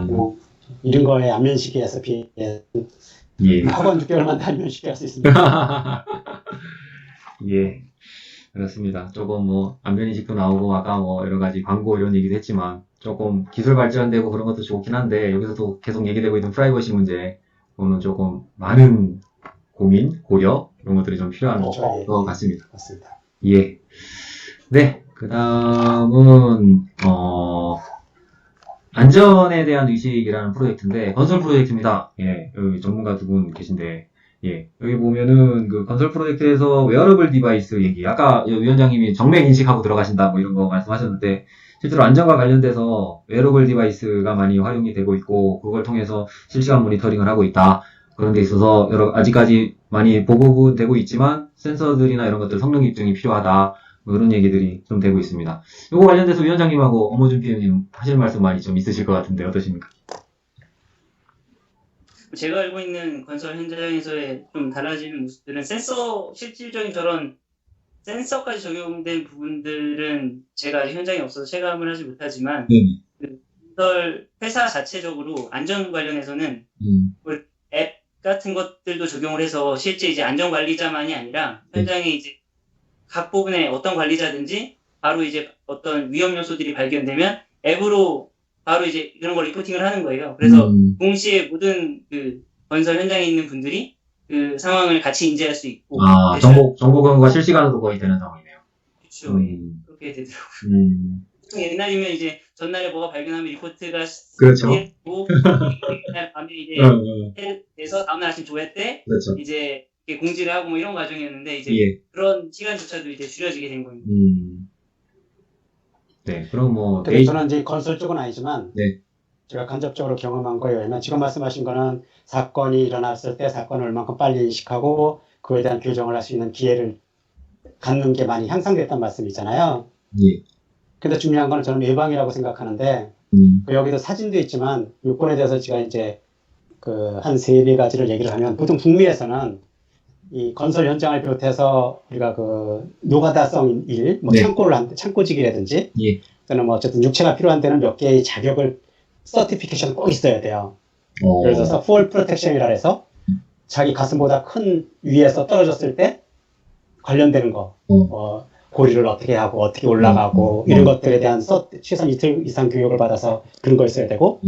뭐 이런 거에 안면식에서 비해 학원 6개월만 다 안면식이 할 수 있습니다. 예. 그렇습니다. 조금 뭐 안면인식도 나오고 아까 뭐 여러 가지 광고 이런 얘기도 했지만 조금 기술 발전되고 그런 것도 좋긴 한데 여기서도 계속 얘기되고 있는 프라이버시 문제 그거는 조금 많은 고민, 고려 이런 것들이 좀 필요한 그렇죠. 예. 것 같습니다. 맞습니다. 예. 네. 그 다음은 안전에 대한 의식이라는 프로젝트인데 건설 프로젝트입니다. 예. 여기 전문가 두 분 계신데 예. 여기 보면은 그 건설 프로젝트에서 웨어러블 디바이스 얘기 아까 위원장님이 정맥 인식하고 들어가신다 뭐 이런 거 말씀하셨는데 실제로 안전과 관련돼서 웨어러블 디바이스가 많이 활용이 되고 있고 그걸 통해서 실시간 모니터링을 하고 있다. 그런 데 있어서 아직까지 많이 보급은 되고 있지만 센서들이나 이런 것들 성능 입증이 필요하다. 뭐 이런 얘기들이 좀 되고 있습니다. 이거 관련돼서 위원장님하고 엄호준 PM님 하실 말씀 많이 좀 있으실 것 같은데 어떠십니까? 제가 알고 있는 건설 현장에서의 좀 달라지는 모습들은 실질적인 저런 센서까지 적용된 부분들은 제가 아직 현장에 없어서 체감을 하지 못하지만 그 건설 회사 자체적으로 안전 관련해서는 앱 같은 것들도 적용을 해서 실제 이제 안전관리자만이 아니라 현장에 이제 각 부분에 어떤 관리자든지 바로 이제 어떤 위험 요소들이 발견되면 앱으로 바로 이제 그런 걸 리포팅을 하는 거예요. 그래서 동시에 모든 그 건설 현장에 있는 분들이 그 상황을 같이 인지할 수 있고. 정보 공유가 실시간으로 거의 되는 상황이네요. 그렇죠. 그렇게 되더라고요. 옛날이면 이제 전날에 뭐가 발견하면 리포트가 그렇죠. 되고 밤에 이제 돼서 다음날 아침 조회 때 그렇죠. 이제 이렇게 공지를 하고 뭐 이런 과정이었는데 이제 예. 그런 시간조차도 이제 줄여지게 된 겁니다. 네, 그럼 뭐 근데 저는 이제 건설 쪽은 아니지만 네. 제가 간접적으로 경험한 거에 의하면 지금 말씀하신 거는 사건이 일어났을 때 사건을 얼만큼 빨리 인식하고 그에 대한 교정을 할 수 있는 기회를 갖는 게 많이 향상됐단 말씀이잖아요. 예. 근데 중요한 거는 저는 예방이라고 생각하는데 여기도 사진도 있지만 요건에 대해서 제가 이제 그 한 3-4가지를 얘기를 하면 보통 북미에서는 이 건설 현장을 비롯해서 우리가 그 노가다성 일, 뭐 네. 창고직이라든지 예. 또는 뭐 어쨌든 육체가 필요한 데는 몇 개의 자격을 서티피케이션 꼭 있어야 돼요. 예를 들어서 fall protection이라 해서 자기 가슴보다 큰 위에서 떨어졌을 때 관련되는 거, 고리를 어떻게 하고 어떻게 올라가고 이런 것들에 대한 최소 이틀 이상 교육을 받아서 그런 거 있어야 되고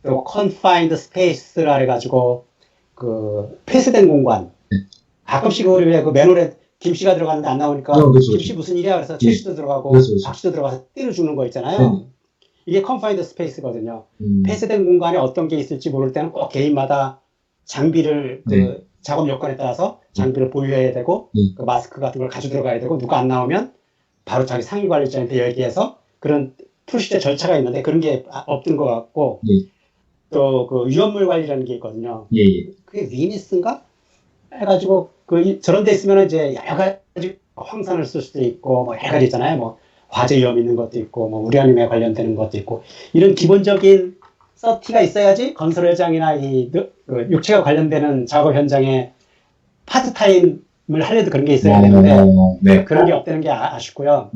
또 confined space라 해가지고 그 폐쇄된 공간 가끔씩 우리 왜 그 맨홀에 김씨가 들어갔는데 안 나오니까 그렇죠. 김씨 무슨 일이야 그래서 최씨도 들어가고 그렇죠. 박씨도 들어가서 때려 죽는 거 있잖아요. 이게 confined space거든요. 폐쇄된 공간에 어떤 게 있을지 모를 때는 꼭 개인마다 장비를 그 작업 여건에 따라서 장비를 보유해야 되고 그 마스크 같은 걸 가지고 들어가야 되고 누가 안 나오면 바로 자기 상위 관리자한테 얘기해서 그런 프로시저 절차가 있는데 그런 게 없던 것 같고 또 그 위험물 관리라는 게 있거든요. 그게 위니스인가? 해가지고 저런 데 있으면 이제 여러 가지 황산을 쓸 수도 있고 뭐 여러 가지 있잖아요. 뭐 화재 위험 있는 것도 있고 뭐 우라늄에 관련되는 것도 있고 이런 기본적인 서티가 있어야지 건설 현장이나 그 육체가 관련되는 작업 현장에 파트타임을 하려도 그런 게 있어야 되는데 그런 게 없다는 게 아쉽고요.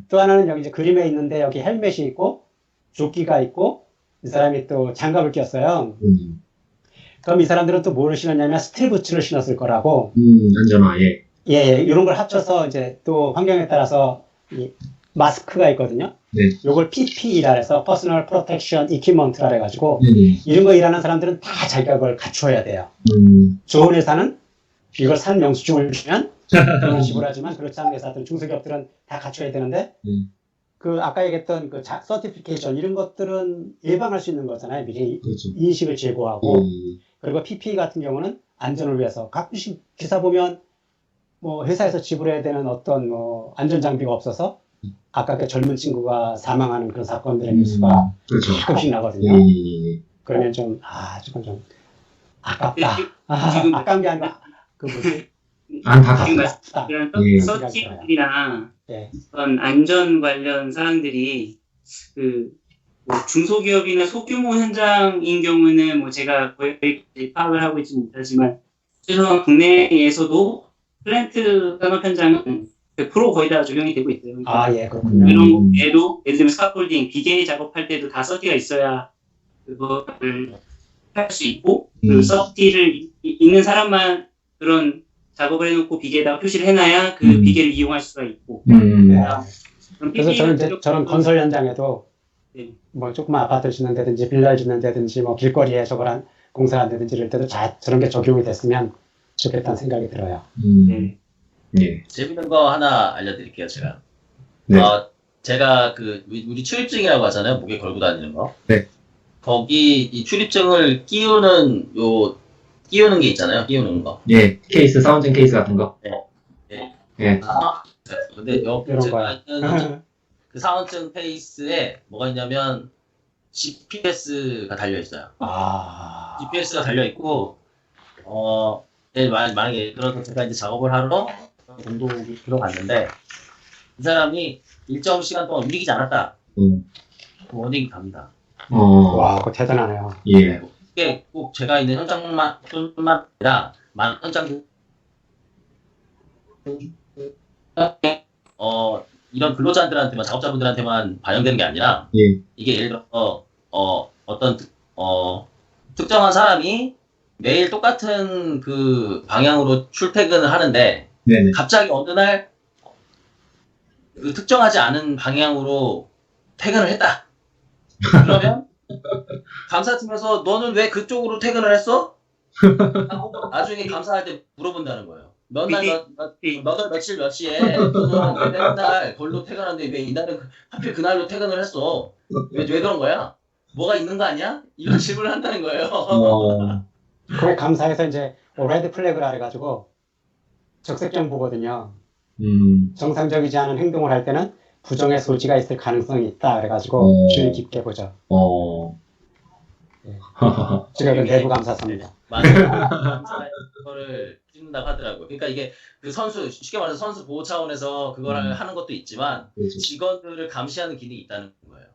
또 하나는 여기 이제 그림에 있는데 여기 헬멧이 있고 조끼가 있고 이 사람이 또 장갑을 꼈어요. 그럼 이 사람들은 또 뭘 신었냐면 스틸 부츠를 신었을 거라고. 안전화, 예. 예, 이런 걸 합쳐서 이제 또 환경에 따라서 이 마스크가 있거든요. 요걸 PPE라 해서 Personal Protection Equipment라 해가지고 이런 거 일하는 사람들은 다 자기가 그걸 갖춰야 돼요. 좋은 회사는 이걸 산 영수증을 주면 그런 식으로 하지만 그렇지 않은 회사들은 중소기업들은 다 갖춰야 되는데 그 아까 얘기했던 그 서티피케이션 이런 것들은 예방할 수 있는 거잖아요. 미리 그렇죠. 인식을 제고하고 그리고 PPE 같은 경우는 안전을 위해서 가끔씩 기사 보면 뭐 회사에서 지불해야 되는 어떤 뭐 안전 장비가 없어서 아까 그 젊은 친구가 사망하는 그런 사건들의 뉴스가 가끔씩 나거든요. 그러면 좀 조금 좀 아깝다. 아까운 게 아니라 그 뭐지? 안타깝다. 이런 서티들이나 어떤 안전 관련 사항들이 뭐 중소기업이나 소규모 현장인 경우는 뭐 제가 거의 파악을 하고 있지 못하지만 최소한 국내에서도 플랜트 산업 현장은 100% 거의 다 적용이 되고 있어요. 예, 그렇군요. 이런 예를 들면 스카폴딩, 기계 작업할 때도 다 서티가 있어야 그거를 할 수 있고 그 서티를 있는 사람만 그런 작업을 해놓고 비계에다가 표시를 해놔야 그 비계를 이용할 수가 있고. 네. 그럼 그래서 저는 이제 PPA 저런 건설 현장에도 네. 뭐 조그만 아파트를 짓는다든지 빌라를 짓는다든지 뭐 길거리에 저거란 공사를 한다든지 이럴 때도 저런 게 적용이 됐으면 좋겠다는 생각이 들어요. 네. 예. 재밌는 거 하나 알려드릴게요, 제가. 네. 제가 우리 출입증이라고 하잖아요. 목에 걸고 다니는 거. 네. 거기 이 출입증을 끼우는 게 있잖아요. 끼우는 거. 예. 케이스, 사원증 케이스 같은 거. 예. 예. 근데 여기 이런 제가 거야. 있는 그 사원증 페이스에 뭐가 있냐면 GPS가 달려 있어요. GPS가 달려 있고 만약에 그래서 제가 이제 작업을 하러 공동에 들어갔는데 이 사람이 일정 시간 동안 움직이지 않았다. 워닝이 갑니다. 와, 그거 대단하네요. 예. 이게 꼭 제가 있는 현장뿐만 아니라 많은 현장 이런 근로자들한테만 작업자분들한테만 반영되는 게 아니라 예. 이게 예를 들어 어떤 특정한 사람이 매일 똑같은 그 방향으로 출퇴근을 하는데 네네. 갑자기 어느 날 그 특정하지 않은 방향으로 퇴근을 했다. 그러면 감사팀에서 너는 왜 그쪽으로 퇴근을 했어? 하고 나중에 감사할 때 물어본다는 거예요. 몇 며칠 몇 시에 너는 왜 맨날 걸로 퇴근하는데 왜 이날은 하필 그날로 퇴근을 했어? 왜 그런 거야? 뭐가 있는 거 아니야? 이런 질문을 한다는 거예요. 그게 감사해서 이제 레드 플래그라 해가지고 적색점 보거든요. 정상적이지 않은 행동을 할 때는 부정의 소지가 있을 가능성이 있다. 그래가지고 주의 깊게 보죠. 제가 그 내부 감사사입니다. 감사의 거를 찍는다고 하더라고요. 그러니까 이게 그 쉽게 말해서 선수 보호 차원에서 그걸 하는 것도 있지만 그렇죠. 직원들을 감시하는 기능이 있다는 거예요.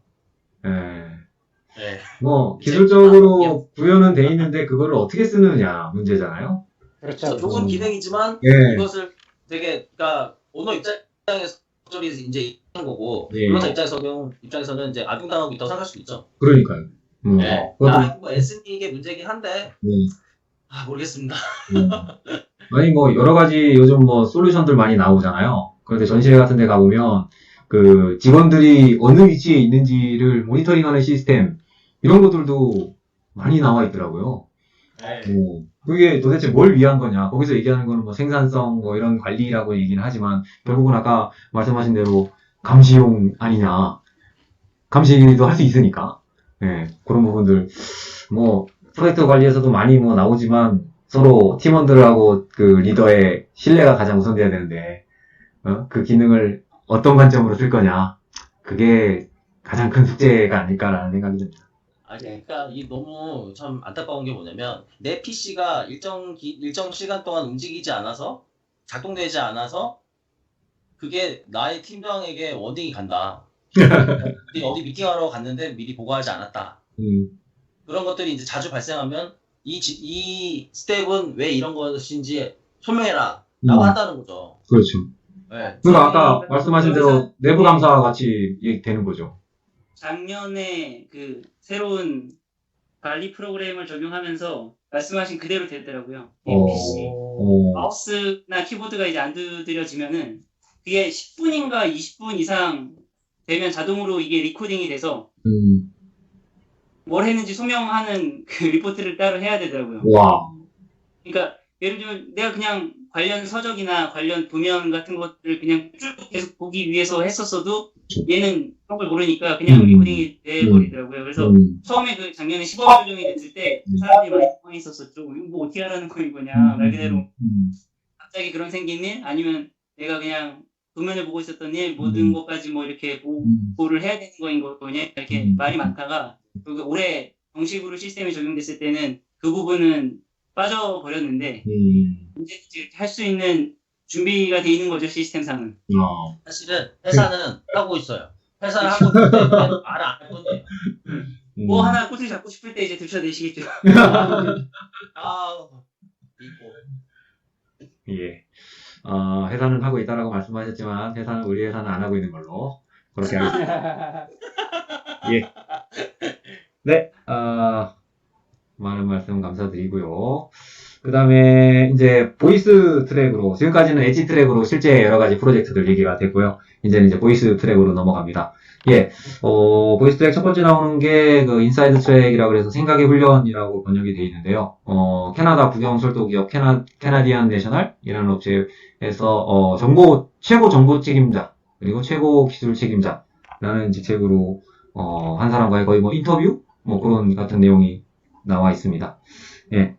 네. 뭐 기술적으로 구현은 돼 있는데 그거를 어떻게 쓰느냐 문제잖아요. 그렇죠. 좋은 기능이지만 예. 이것을 되게 그러니까 오너 입장에서 이제 하는 거고 예. 근로자 입장에서는 이제 악용당하고 있다고 생각할 수도 있죠. 그러니까요. 네. 뭐 SE 이게 문제긴 한데 모르겠습니다. 아니 뭐 여러 가지 요즘 뭐 솔루션들 많이 나오잖아요. 그런데 전시회 같은 데 가보면 그 직원들이 어느 위치에 있는지를 모니터링하는 시스템 이런 것들도 많이 나와 있더라고요. 그게 도대체 뭘 위한 거냐. 거기서 얘기하는 거는 뭐 생산성 뭐 이런 관리라고 얘기는 하지만 결국은 아까 말씀하신 대로 감시용 아니냐. 감시도 할 수 있으니까. 예, 그런 부분들 뭐 프로젝트 관리에서도 많이 뭐 나오지만 서로 팀원들하고 그 리더의 신뢰가 가장 우선돼야 되는데 그 기능을 어떤 관점으로 쓸 거냐. 그게 가장 큰 숙제가 아닐까라는 생각이 듭니다. 그러니까 이 너무 참 안타까운 게 뭐냐면 내 PC가 일정 시간 동안 움직이지 않아서 작동되지 않아서 그게 나의 팀장에게 워딩이 간다. 어디 미팅하러 갔는데 미리 보고하지 않았다. 그런 것들이 이제 자주 발생하면 이 스텝은 왜 이런 것인지 소명해라 라고 한다는 거죠. 그렇죠. 네. 그러니까 아까 말씀하신 대로 내부 감사와 같이 되는 거죠. 작년에 그 새로운 관리 프로그램을 적용하면서 말씀하신 그대로 되더라고요. PC 마우스나 키보드가 이제 안 두드려지면은 그게 10분인가 20분 이상 되면 자동으로 이게 리코딩이 돼서 뭘 했는지 소명하는 그 리포트를 따로 해야 되더라고요. 와. 그러니까 예를 들면 내가 그냥 관련 서적이나 관련 도면 같은 것들을 그냥 쭉 계속 보기 위해서 했었어도 얘는 그런 걸 모르니까 그냥 리코딩이 돼버리더라고요. 그래서 처음에 그 작년에 10월 조정이 됐을 때 사람들이 많이 당황했었었죠. 이거 뭐 어떻게 하라는 거냐 말 그대로 갑자기 그런 생긴 일 아니면 내가 그냥 도면을 보고 있었던 일 모든 것까지 뭐 이렇게 보고를 해야 되는 거인 거냐 이렇게 말이 많다가 그리고 올해 정식으로 시스템이 적용됐을 때는 그 부분은 빠져버렸는데 이제 할 수 있는 준비가 돼 있는 거죠 시스템상은. 사실은 회사는 하고 있어요. 회사는 하고 있는데 말을 안 할 뿐이에요. 뭐 하나 꽃을 잡고 싶을 때 이제 들춰내시겠죠. 예. 회사는 하고 있다라고 말씀하셨지만 우리 회사는 안 하고 있는 걸로 그렇게 하겠습니다. 예. 네. 많은 말씀 감사드리고요. 그 다음에 이제 보이스 트랙으로, 지금까지는 엣지 트랙으로 실제 여러 가지 프로젝트들 얘기가 됐고요. 이제는 이제 보이스 트랙으로 넘어갑니다. 예, 보이스 트랙 첫 번째 나오는 게 그 인사이드 트랙이라고 그래서 생각의 훈련이라고 번역이 되어 있는데요. 캐나다 국영 철도 기업 캐나디안 내셔널이라는 업체에서, 최고 정보 책임자, 그리고 최고 기술 책임자라는 직책으로, 한 사람과의 거의 뭐 인터뷰? 뭐 그런 같은 내용이 나와 있습니다. 예.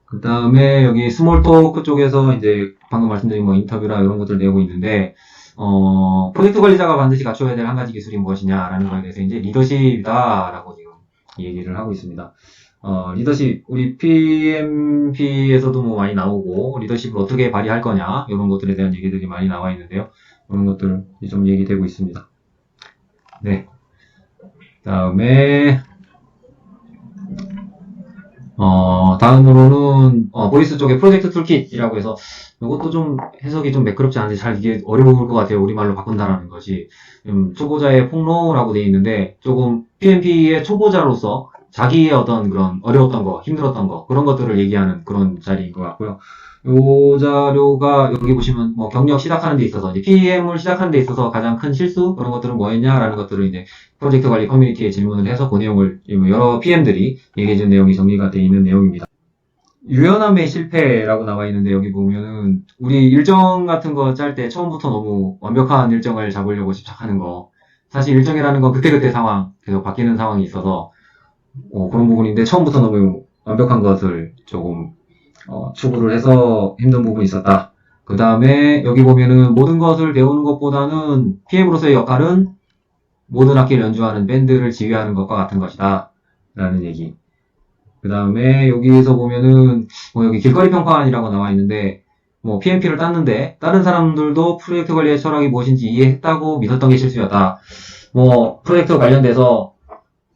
그 다음에 여기 스몰 토크 쪽에서 이제 방금 말씀드린 뭐 인터뷰나 이런 것들 내고 있는데, 프로젝트 관리자가 반드시 갖춰야 될 한 가지 기술이 무엇이냐라는 거에 대해서 이제 리더십이다라고 지금 얘기를 하고 있습니다. 리더십, 우리 PMP에서도 뭐 많이 나오고, 리더십을 어떻게 발휘할 거냐, 이런 것들에 대한 얘기들이 많이 나와 있는데요. 그런 것들 좀 얘기되고 있습니다. 네. 다음에, 다음으로는, 보이스 쪽의 프로젝트 툴킷이라고 해서, 이것도 좀 해석이 좀 매끄럽지 않은데 잘 이게 어려울 것 같아요. 우리말로 바꾼다라는 것이. 초보자의 폭로라고 되어 있는데, 조금 PMP의 초보자로서 자기의 어떤 그런 어려웠던 거, 힘들었던 거, 그런 것들을 얘기하는 그런 자리인 것 같고요. 요 자료가 여기 보시면 뭐 경력 시작하는 데 있어서, 이제 PM을 시작하는 데 있어서 가장 큰 실수, 그런 것들은 뭐였냐라는 것들을 이제 프로젝트 관리 커뮤니티에 질문을 해서 그 내용을 여러 PM들이 얘기해준 내용이 정리가 되어 있는 내용입니다. 유연함의 실패라고 나와 있는데 여기 보면은 우리 일정 같은 거 짤 때 처음부터 너무 완벽한 일정을 잡으려고 집착하는 거, 사실 일정이라는 건 그때그때 상황, 계속 바뀌는 상황이 있어서 그런 부분인데 처음부터 너무 완벽한 것을 조금 추구를 해서 힘든 부분이 있었다. 그 다음에 여기 보면은 모든 것을 배우는 것보다는 PM으로서의 역할은 모든 악기를 연주하는 밴드를 지휘하는 것과 같은 것이다 라는 얘기. 그 다음에 여기에서 보면은 여기 길거리 평판이라고 나와 있는데 뭐 PMP를 땄는데 다른 사람들도 프로젝트 관리의 철학이 무엇인지 이해했다고 믿었던 게 실수였다. 뭐 프로젝트 관련돼서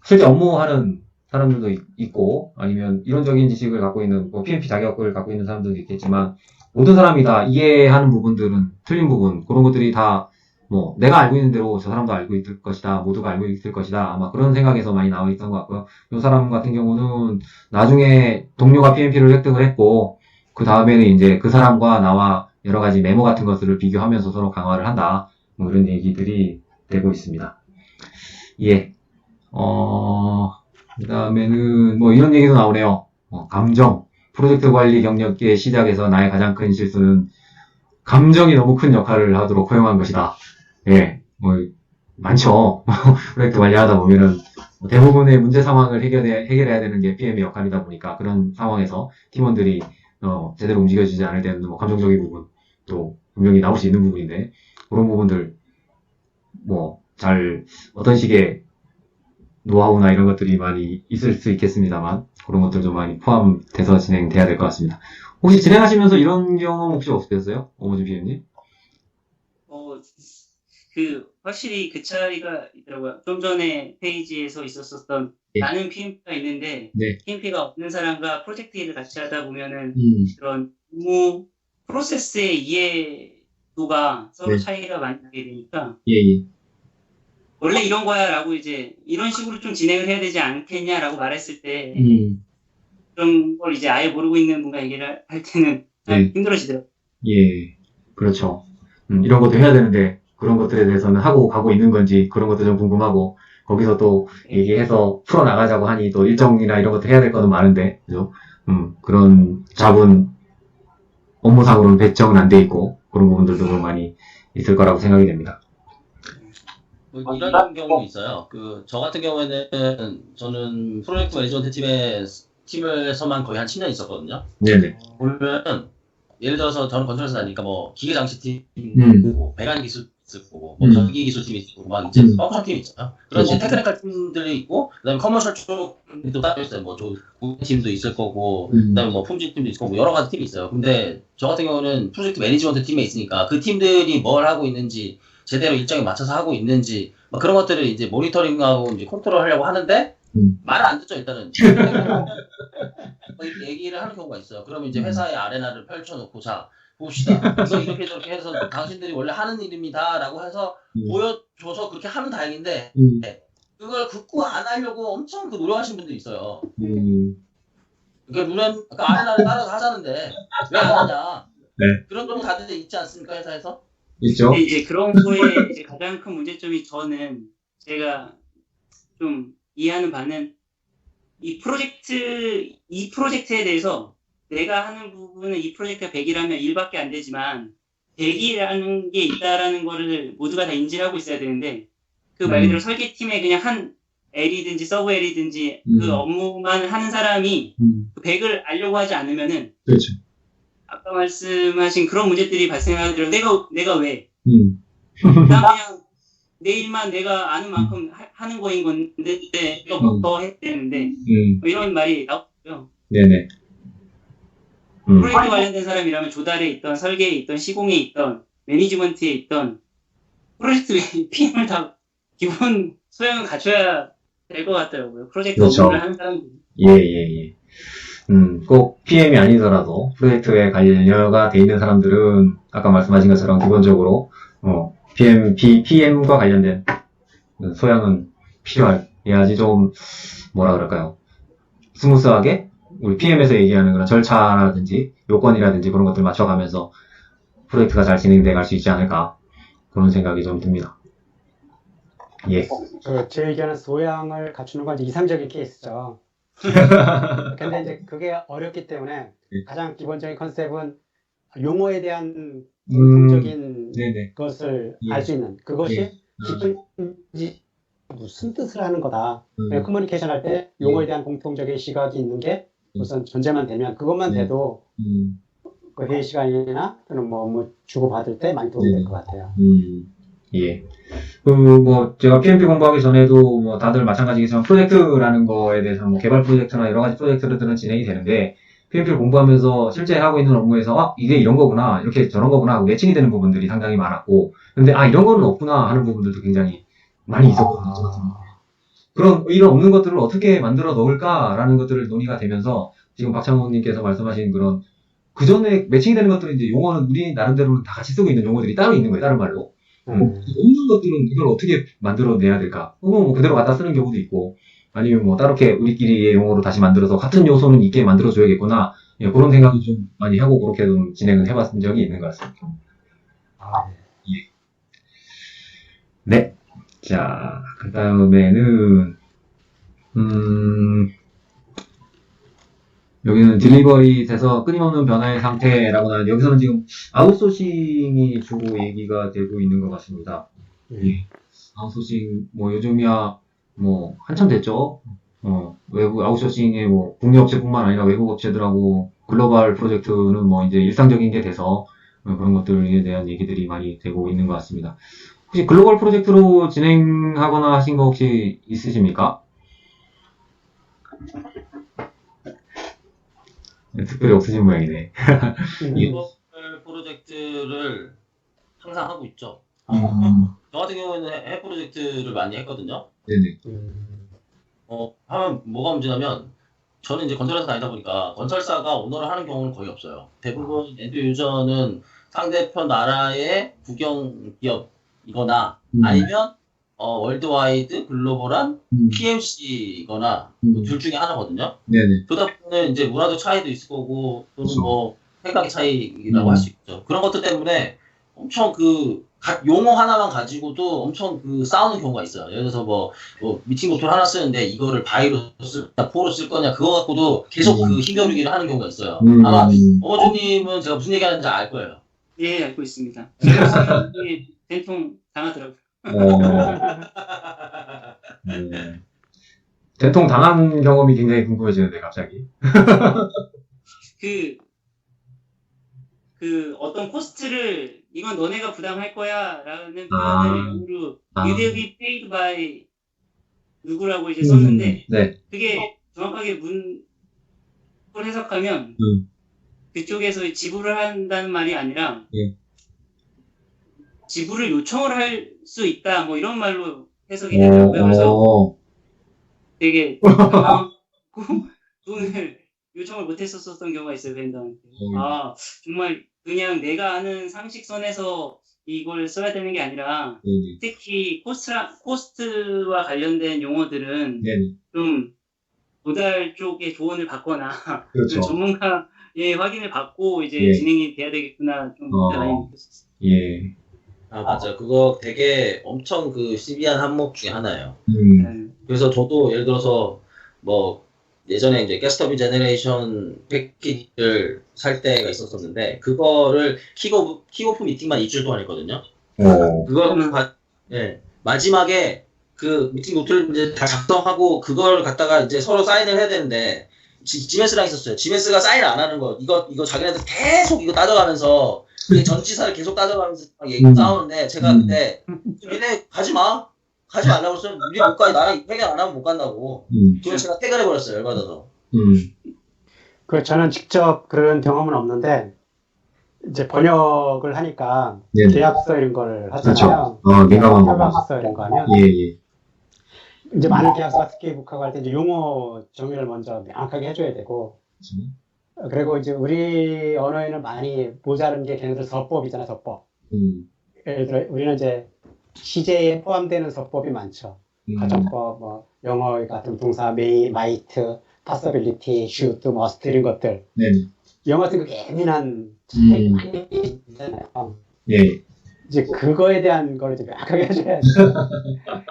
실제 업무하는 사람들도 있고 아니면 이론적인 지식을 갖고 있는 뭐 PMP 자격을 갖고 있는 사람들도 있겠지만 모든 사람이 다 이해하는 부분들은 틀린 부분, 그런 것들이 다 뭐 내가 알고 있는 대로 저 사람도 알고 있을 것이다, 모두가 알고 있을 것이다, 아마 그런 생각에서 많이 나와 있던 것 같고요. 이 사람 같은 경우는 나중에 동료가 PMP를 획득을 했고 그 다음에는 이제 그 사람과 나와 여러 가지 메모 같은 것들을 비교하면서 서로 강화를 한다, 뭐 이런 얘기들이 되고 있습니다. 예. 그 다음에는 뭐 이런 얘기도 나오네요. 감정. 프로젝트 관리 경력의 시작에서 나의 가장 큰 실수는 감정이 너무 큰 역할을 하도록 허용한 것이다. 예, 뭐 많죠. 프로젝트 관리하다 보면은 대부분의 문제 상황을 해결해야 되는 게 PM의 역할이다 보니까 그런 상황에서 팀원들이 제대로 움직여주지 않을 때는 뭐 감정적인 부분 또 분명히 나올 수 있는 부분인데 그런 부분들 뭐 잘 어떤 식의 노하우나 이런 것들이 많이 있을 수 있겠습니다만 그런 것들도 많이 포함돼서 진행돼야 될 것 같습니다. 혹시 진행하시면서 이런 경험 혹시 없으셨어요? 오모준 PM님? 확실히 그 차이가 있더라고요. 좀 전에 페이지에서 있었던 네. 많은 PMP가 있는데, 네. PMP가 없는 사람과 프로젝트 일을 같이 하다 보면은, 그런 업무 프로세스의 이해도가 서로 네. 차이가 많이 나게 되니까, 예. 원래 이런 거야 라고 이제, 이런 식으로 좀 진행을 해야 되지 않겠냐라고 말했을 때, 그런 걸 이제 아예 모르고 있는 분과 얘기를 할 때는 네. 힘들어지더라고요. 예, 그렇죠. 이런 것도 해야 되는데 그런 것들에 대해서는 하고 가고 있는 건지 그런 것도 좀 궁금하고 거기서 또 얘기해서 풀어나가자고 하니 또 일정이나 이런 것도 해야 될 것도 많은데 그죠? 그런 잡은 업무상으로는 배정은 안 돼 있고 그런 부분들도 좀 많이 있을 거라고 생각이 됩니다. 뭐 이런 경우 있어요. 저 같은 경우에는 저는 프로젝트 매니지먼트 팀에서만 거의 한 10년 있었거든요. 네네. 보면 예를 들어서 저는 건설회사 다니까 뭐 기계장치팀 있고 배관 기술 있을 거고 뭐 전기 기술팀이 있고 막 이제 펑크션 팀이 있잖아요. 그런 이제 테크니컬 팀들이 있고 그다음에 커머셜 쪽도 따로 있어요. 뭐 팀도 있을 거고 그다음에 뭐 품질 팀도 있을 거고 여러 가지 팀이 있어요. 근데 저 같은 경우는 프로젝트 매니지먼트 팀에 있으니까 그 팀들이 뭘 하고 있는지 제대로 일정에 맞춰서 하고 있는지 막 그런 것들을 이제 모니터링하고 이제 컨트롤 하려고 하는데 말을 안 듣죠. 일단은 얘기를 하는 경우가 있어요. 그러면 이제 회사의 아레나를 펼쳐놓고 자 봅시다. 이거 이렇게 저렇게 해서 당신들이 원래 하는 일입니다라고 해서 보여줘서 그렇게 하면 다행인데 그걸 극구 안 하려고 엄청 노력하시는 분들이 있어요. 그 룰은 아까 아는 따라서 하자는데 왜 안 하냐? 네. 그런 건 다들 있지 않습니까 회사에서? 있죠? 근데 이제 그런 거에 이제 가장 큰 문제점이 제가 좀 이해하는 바는 이 프로젝트에 대해서 내가 하는 부분은 이 프로젝트가 100이라면 1밖에 안 되지만 100이라는 게 있다라는 거를 모두가 다 인지를 하고 있어야 되는데 그 말 그대로 설계팀에 그냥 한 L이든지 서브 L이든지 그 업무만 하는 사람이 그 100을 알려고 하지 않으면은 그렇죠. 아까 말씀하신 그런 문제들이 발생하더라도 내가 왜 난 그냥 내 일만 내가 아는 만큼 하는 거인 건데 이거 더 해야 되는데 뭐 이런 말이 나오고요. 네네. 프로젝트 관련된 사람이라면 조달에 있던 설계에 있던 시공에 있던 매니지먼트에 있던 프로젝트 PM을 다 기본 소양을 갖춰야 될 것 같더라고요. 프로젝트 그렇죠. 업무를 하는 사람들. 예. 꼭 PM이 아니더라도 프로젝트에 관여가 돼 있는 사람들은 아까 말씀하신 것처럼 기본적으로 PM과 관련된 소양은 필요해야지 좀 뭐라 그럴까요? 스무스하게 우리 PM에서 얘기하는 그런 절차라든지 요건이라든지 그런 것들 맞춰가면서 프로젝트가 잘 진행돼 갈 수 있지 않을까 그런 생각이 좀 듭니다. 예. 제 의견은 소양을 갖추는 건 이제 이상적인 케이스죠. 근데 이제 그게 어렵기 때문에 가장 기본적인 컨셉은 용어에 대한 공통적인 네네. 것을 예. 알 수 있는 그것이 기쁜지 무슨 뜻을 하는 거다. 커뮤니케이션 할 때 용어에 대한 공통적인 시각이 있는 게 우선 존재만 되면 그것만 돼도 그 회의 시간이나 또는 뭐 주고받을 때 많이 도움이 될 것 같아요. 예. 제가 PMP 공부하기 전에도 다들 마찬가지겠지만 프로젝트라는 거에 대해서 개발 프로젝트나 여러 가지 프로젝트들은 진행이 되는데 PMP를 공부하면서 실제 하고 있는 업무에서 이게 이런 거구나, 이렇게 저런 거구나 하고 매칭이 되는 부분들이 상당히 많았고 근데 이런 거는 없구나 하는 부분들도 굉장히 많이 있었거든요. 이런 없는 것들을 어떻게 만들어 넣을까라는 것들을 논의가 되면서 지금 박창호님께서 말씀하신 그 전에 매칭이 되는 것들은 이제 용어는 우리 나름대로는 다 같이 쓰고 있는 용어들이 따로 있는 거예요, 다른 말로. 없는 것들은 이걸 어떻게 만들어내야 될까? 혹은 그대로 갖다 쓰는 경우도 있고, 아니면 따롭게 우리끼리의 용어로 다시 만들어서 같은 요소는 있게 만들어줘야겠구나. 예, 그런 생각을 좀 많이 하고 그렇게 좀 진행을 해봤던 적이 있는 것 같습니다. 예. 네. 자, 그 다음에는, 여기는 딜리버리 돼서 끊임없는 변화의 상태라고 하는, 여기서는 지금 아웃소싱이 주로 얘기가 되고 있는 것 같습니다. 예. 아웃소싱, 요즘이야, 한참 됐죠? 외부 아웃소싱의 국내 업체뿐만 아니라 외국 업체들하고 글로벌 프로젝트는 이제 일상적인 게 돼서 그런 것들에 대한 얘기들이 많이 되고 있는 것 같습니다. 혹시 글로벌 프로젝트로 진행하거나 하신 거 혹시 있으십니까? 특별히 없으신 모양이네. 글로벌 프로젝트를 항상 하고 있죠. 저 같은 경우에는 해외 프로젝트를 많이 했거든요. 네네. 하면 뭐가 문제냐면 저는 이제 건설회사 다니다 보니까 건설사가 오너를 하는 경우는 거의 없어요. 대부분 엔드 유저는 상대편 나라의 국영 기업이거나 아니면 월드와이드 글로벌한 PMC이거나 둘 중에 하나거든요. 네네. 그러다 보면 이제 문화적 차이도 있을 거고 또는 생각의 차이라고 할 수 있죠. 그런 것들 때문에 엄청 용어 하나만 가지고도 엄청 싸우는 경우가 있어요. 예를 들어서 미팅 노트를 하나 쓰는데 이거를 바이로 쓸거냐, 포로 쓸 거냐, 그거 갖고도 계속 힘겨루기를 하는 경우가 있어요. 아마 어머주님은 제가 무슨 얘기하는지 알 거예요. 예, 알고 있습니다. 된통 당하더라고요. 된통 당한 경험이 굉장히 궁금해지는데, 갑자기. 어떤 코스트를 이건 너네가 부담할 거야 라는 표현을 영어로 You will be paid by 누구라고 이제 썼는데 네. 그게 정확하게 문을 해석하면 그쪽에서 지불을 한다는 말이 아니라 지불을 요청을 할 수 있다 이런 말로 해석이 되더라고요. 그래서 되게 돈을 요청을 못했었던 경우가 있어요, vendor한테. 정말 그냥 내가 아는 상식선에서 이걸 써야 되는 게 아니라 특히 코스트와 관련된 용어들은 좀 도달 쪽의 조언을 받거나 그렇죠. 전문가의 확인을 받고 이제 예. 진행이 돼야 되겠구나 좀 많이 느꼈었어요. 예. 아, 맞아. 그거 되게 엄청 그 시비한 항목 중에 하나예요. 네. 그래서 저도 예를 들어서 뭐 예전에 이제 게스터비 제너레이션 패키지를 살 때가 있었었는데 그거를 킥오프 미팅만 일주일 동안 했거든요. 예, 마지막에 그 미팅 노트를 이제 다 작성하고 그걸 갖다가 이제 서로 사인을 해야 되는데 지메스랑 있었어요. 지메스가 사인을 안 하는 거. 이거 자기네들 계속 이거 따져가면서 전치사를 계속 따져가면서 싸우는데 제가 그때 얘네 가지 말라고 했어요. 우리 못 가. 나랑 회개 안 하면 못 간다고. 그걸 제가 퇴근해 버렸어요. 열받아서. 저는 직접 그런 경험은 없는데 이제 번역을 하니까 네네. 계약서 이런 걸 그렇죠. 하잖아요. 민감한 거. 협약서 이런 거 하면 예. 이제 많은 계약서가 스케이북하고 할 때 이제 용어 정의를 먼저 명확하게 해줘야 되고 그리고 이제 우리 언어에는 많이 모자른 게 걔네들 서법이잖아요. 서법. 예를 들어 우리는 이제 시제에 포함되는 서법이 많죠. 가정법, 뭐 영어 같은 동사 might, possibility, should, must 이런 것들. 네. 영어 같은 거 예민한 차이 많이 있잖아요. 예. 이제 그거에 대한 걸 이제 명확하게 해줘야 돼.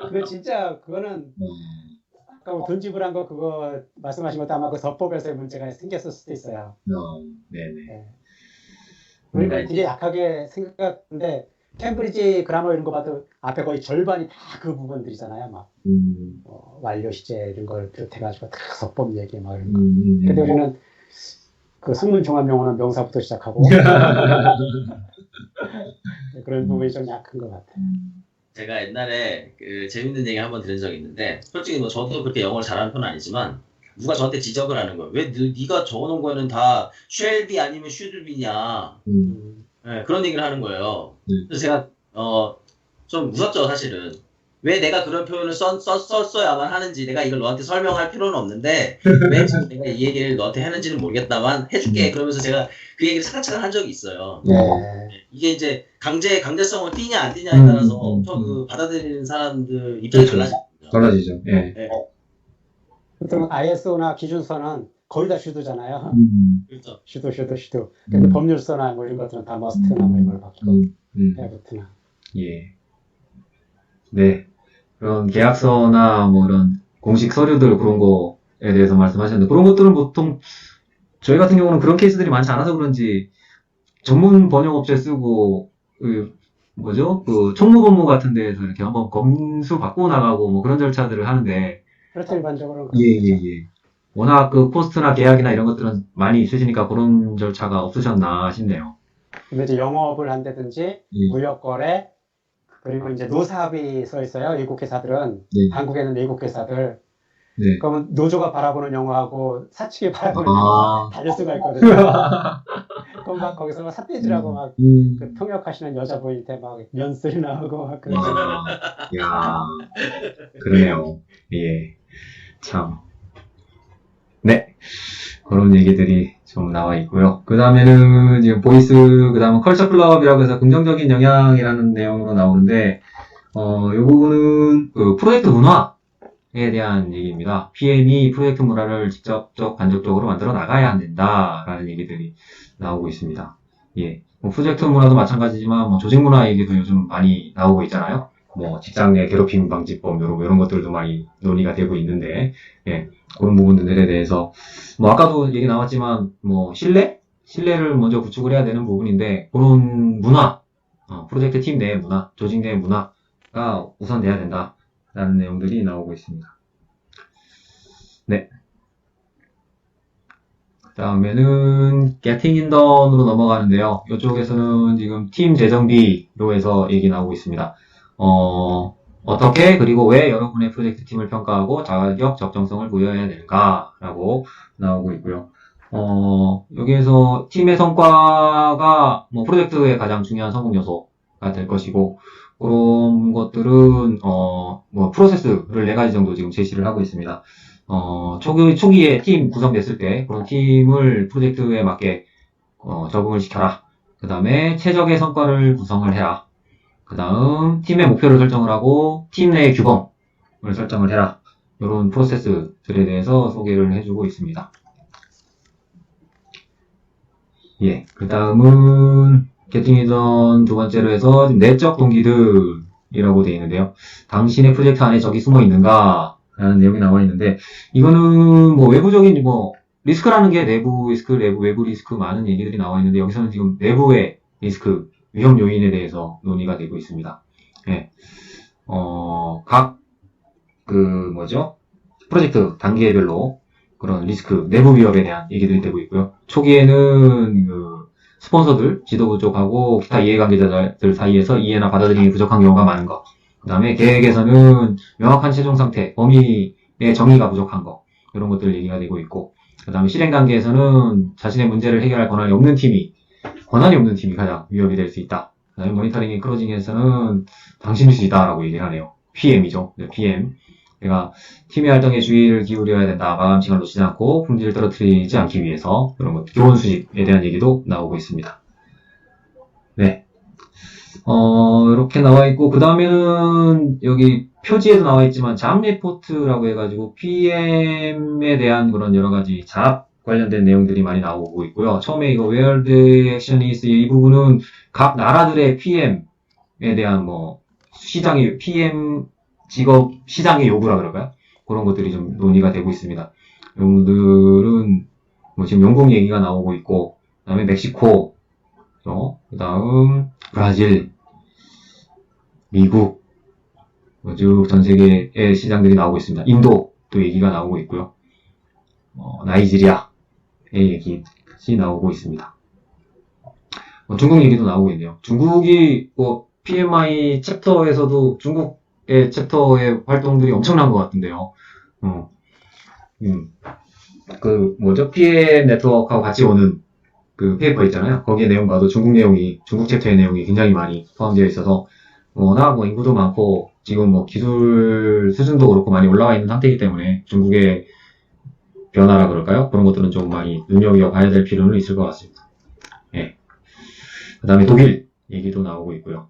그거 진짜 그거는 아까 뭐 돈 지불한 거 그거 말씀하신 것도 아마 그 서법에서의 문제가 생겼을 수도 있어요. 네네. 우리가 되게 약하게 생각하는데 캠브리지 그라머 이런 거 봐도 앞에 거의 절반이 다 그 부분들이잖아요. 막 완료 시제 이런 걸 비롯해가지고 다 서법 얘기 막 이런 거. 근데 우리는 그 학문 종합 용어는 명사부터 시작하고 그런 부분이 좀 약한 것 같아요. 제가 옛날에 그 재밌는 얘기 한번 들은 적이 있는데 솔직히 뭐 저도 그렇게 영어를 잘하는 편은 아니지만 누가 저한테 지적을 하는 거예요. 왜 네가 적어놓은 거에는 다 shall be 아니면 should be냐. 네, 그런 얘기를 하는 거예요. 그래서 제가 좀 무섭죠 사실은. 왜 내가 그런 표현을 썼어야만 하는지 내가 이걸 너한테 설명할 필요는 없는데 왜 지금 내가 이 얘기를 너한테 했는지는 모르겠다만 해줄게. 그러면서 제가 그 얘기를 차근차근 한 적이 있어요. 이게 이제 강제성을 띠냐 안 띠냐에 따라서 엄청 그 받아들이는 사람들 입장이 달라지죠. 예. 보통 ISO나 기준서는 거의 다 슈드잖아요. 그렇죠. 슈드. 근데 법률서나 뭐 이런 것들은 다 머스트나 뭐 이런 걸 바뀌고 해부트나. 예. 네. 그런 계약서나 뭐 이런 공식 서류들 그런 거에 대해서 말씀하셨는데 그런 것들은 보통 저희 같은 경우는 그런 케이스들이 많지 않아서 그런지 전문 번역업체 쓰고 그 총무본부 같은 데에서 이렇게 한번 검수 받고 나가고 뭐 그런 절차들을 하는데 그렇죠. 일반적으로는 예. 워낙 그 코스트나 계약이나 이런 것들은 많이 있으시니까 그런 절차가 없으셨나 싶네요. 근데 이제 영업을 한다든지 무역거래 그리고 이제 노사합이 써 있어요. 외국 회사들은 한국에는 외국 회사들. 그러면 노조가 바라보는 영어하고 사측이 바라보는 영어가 다를 수가 있거든요. 그럼 막 거기서 막 삿대질하고 막 그 통역하시는 여자분한테 막 연설이 나오고 막 그러죠. 야, 그러네요. 예, 참. 네, 그런 얘기들이 좀 나와 있고요. 그 다음에는 지금 보이스, 그 다음은 컬처 클럽이라고 해서 긍정적인 영향이라는 내용으로 나오는데, 이 부분은 그 프로젝트 문화에 대한 얘기입니다. PM이 프로젝트 문화를 직접적, 간접적으로 만들어 나가야 한다라는 얘기들이 나오고 있습니다. 예. 뭐 프로젝트 문화도 마찬가지지만, 뭐 조직 문화 얘기도 요즘 많이 나오고 있잖아요. 뭐 직장 내 괴롭힘 방지법, 이런 것들도 많이 논의가 되고 있는데, 예. 그런 부분들에 대해서 뭐 아까도 얘기 나왔지만 뭐 신뢰를 먼저 구축을 해야 되는 부분인데 그런 문화, 프로젝트 팀 내 문화, 조직 내 문화가 우선돼야 된다라는 내용들이 나오고 있습니다. 네. 그 다음에는 Getting in done으로 넘어가는데요. 이쪽에서는 지금 팀 재정비로 해서 얘기 나오고 있습니다. 어떻게 그리고 왜 여러분의 프로젝트 팀을 평가하고 자격 적정성을 부여해야 되는가라고 나오고 있고요. 여기에서 팀의 성과가 뭐 프로젝트의 가장 중요한 성공 요소가 될 것이고 그런 것들은 뭐 프로세스를 4가지 정도 지금 제시를 하고 있습니다. 초기에 팀 구성됐을 때 그런 팀을 프로젝트에 맞게 적응을 시켜라. 그 다음에 최적의 성과를 구성을 해라. 그 다음 팀의 목표를 설정을 하고 팀 내의 규범을 설정을 해라. 이런 프로세스들에 대해서 소개를 해주고 있습니다. 예, 그 다음은 게팅이던 두 번째로 해서 내적 동기들이라고 되어 있는데요. 당신의 프로젝트 안에 적이 숨어 있는가? 라는 내용이 나와 있는데, 이거는 뭐 외부적인 뭐 리스크라는 게 내부 리스크, 외부 리스크 많은 얘기들이 나와 있는데, 여기서는 지금 내부의 리스크, 위험 요인에 대해서 논의가 되고 있습니다. 예, 프로젝트 단계별로 그런 리스크, 내부 위협에 대한 얘기들이 되고 있고요. 초기에는 스폰서들, 지도부 쪽하고 기타 이해관계자들 사이에서 이해나 받아들임이 부족한 경우가 많은 것. 그 다음에 계획에서는 명확한 최종 상태, 범위의 정의가 부족한 것. 이런 것들 얘기가 되고 있고. 그 다음에 실행 단계에서는 자신의 문제를 해결할 권한이 없는 팀이 가장 위협이 될 수 있다. 그 다음에 모니터링 앤 크로징에서는 당신일 수 있다라고 얘기를 하네요. PM이죠. 네, PM. 내가 팀의 활동에 주의를 기울여야 된다. 마감 시간을 놓치지 않고 품질을 떨어뜨리지 않기 위해서 그런 것, 교원 수집에 대한 얘기도 나오고 있습니다. 네. 이렇게 나와 있고, 그 다음에는 여기 표지에도 나와 있지만 잡 리포트라고 해가지고 PM에 대한 그런 여러 가지 잡 관련된 내용들이 많이 나오고 있고요. 처음에 이거 Where the Action is 이 부분은 각 나라들의 PM에 대한 뭐 시장의 PM 직업 시장의 요구라 그럴까요? 그런 것들이 좀 논의가 되고 있습니다. 이분들은 뭐 지금 영국 얘기가 나오고 있고, 그 다음에 멕시코, 그 다음 브라질, 미국, 쭉 전 세계의 시장들이 나오고 있습니다. 인도도 얘기가 나오고 있고요. 나이지리아의 얘기까지 나오고 있습니다. 중국 얘기도 나오고 있네요. 중국이 PMI 챕터에서도 중국의 챕터의 활동들이 엄청난 것 같은데요. PM 네트워크하고 같이 오는 그 페이퍼 있잖아요. 거기에 내용 봐도 중국 챕터의 내용이 굉장히 많이 포함되어 있어서, 워낙 인구도 많고, 지금 기술 수준도 그렇고 많이 올라와 있는 상태이기 때문에 중국의 변화라 그럴까요? 그런 것들은 좀 많이 눈여겨봐야 될 필요는 있을 것 같습니다. 예. 그 다음에 독일 얘기도 나오고 있고요.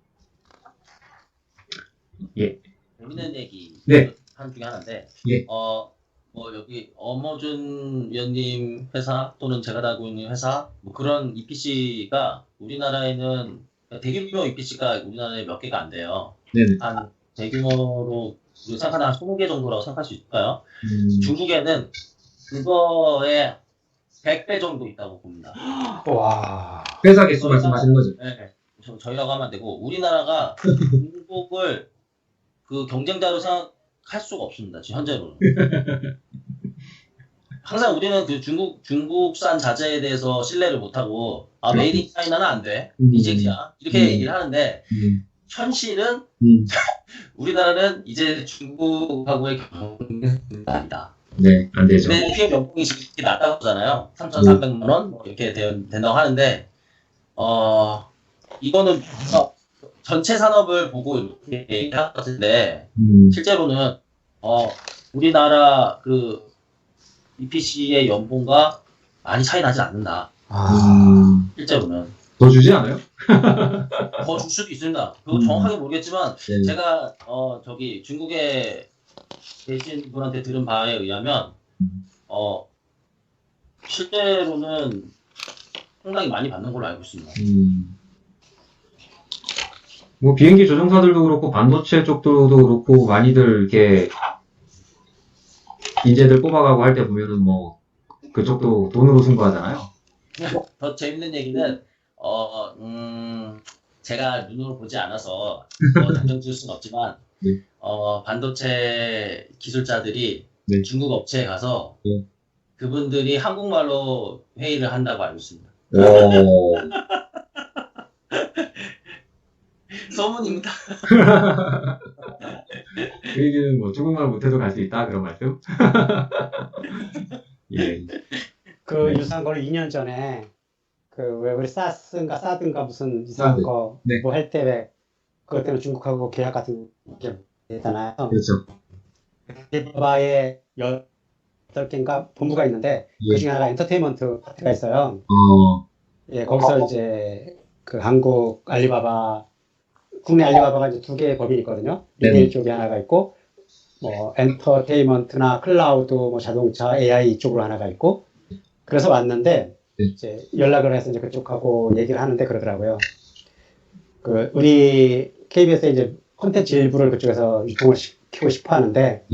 예. 재밌는 얘기 네. 한 중에 하나인데, 예. 여기 엄호준 위원님 회사 또는 제가 다니고 있는 회사 그런 EPC가 우리나라에는 대규모 EPC가 우리나라에 몇 개가 안 돼요. 네네. 한 대규모로 우리 생각하는 한 20개 정도라고 생각할 수 있을까요? 중국에는 그거의 100배 정도 있다고 봅니다. 와. 회사 개수 말씀하시는 거죠? 네. 저희라고 하면 안 되고 우리나라가 중국을 그 경쟁자로 생각할 수가 없습니다. 지금 현재로는. 항상 우리는 그 중국산 자재에 대해서 신뢰를 못하고 메이드 인 차이나는 안 돼. 리젝트야. 이렇게 얘기를 하는데 현실은 우리나라는 이제 중국하고의 경쟁이 아니다. 네, 안 되죠. 근데 PM 연봉이 이렇게 낮다고 하잖아요. 3,300만 원 이렇게 된다고 하는데 이거는 전체 산업을 보고 이렇게 얘기할 것 같은데 실제로는 우리나라 그 EPC의 연봉과 많이 차이 나지 않는다. 실제로는. 더 주지 않아요? 더 줄 수도 있습니다. 그거 정확하게 모르겠지만 네. 제가 중국에 계신 분한테 들은 바에 의하면 실제로는 상당히 많이 받는 걸로 알고 있습니다. 비행기 조종사들도 그렇고 반도체 쪽도 그렇고 많이들 이렇게 인재들 뽑아가고 할 때 보면은 그쪽도 돈으로 승부하잖아요. 더 재밌는 얘기는 제가 눈으로 보지 않아서 단정 지을 수는 없지만 네. 반도체 기술자들이 네. 중국 업체에 가서 네. 그분들이 한국말로 회의를 한다고 알고 있습니다. 오. 소문입니다. 그 얘기는 중국말 못해도 갈 수 있다 그런 말씀? 예. 그 유사한 걸 2년 전에 왜 우리 사든가 무슨 이상한 거 네. 뭐 할 때 왜 그것 때문에 중국하고 계약 같은 게 했잖아요. 그렇죠. 알리바바에 8개인가 본부가 있는데 예. 그 중에 하나가 엔터테인먼트 파트가 있어요. 예, 거기서 이제 그 한국 알리바바 국내 알리바바가 이제 2개의 법인이 있거든요. 리테일 쪽에 하나가 있고 뭐 엔터테인먼트나 클라우드, 뭐 자동차, AI 이쪽으로 하나가 있고 그래서 왔는데 이제 연락을 해서 이제 그쪽하고 얘기를 하는데 그러더라고요. 그 우리 KBS에 이제 콘텐츠 일부를 그쪽에서 유통을 시키고 싶어 하는데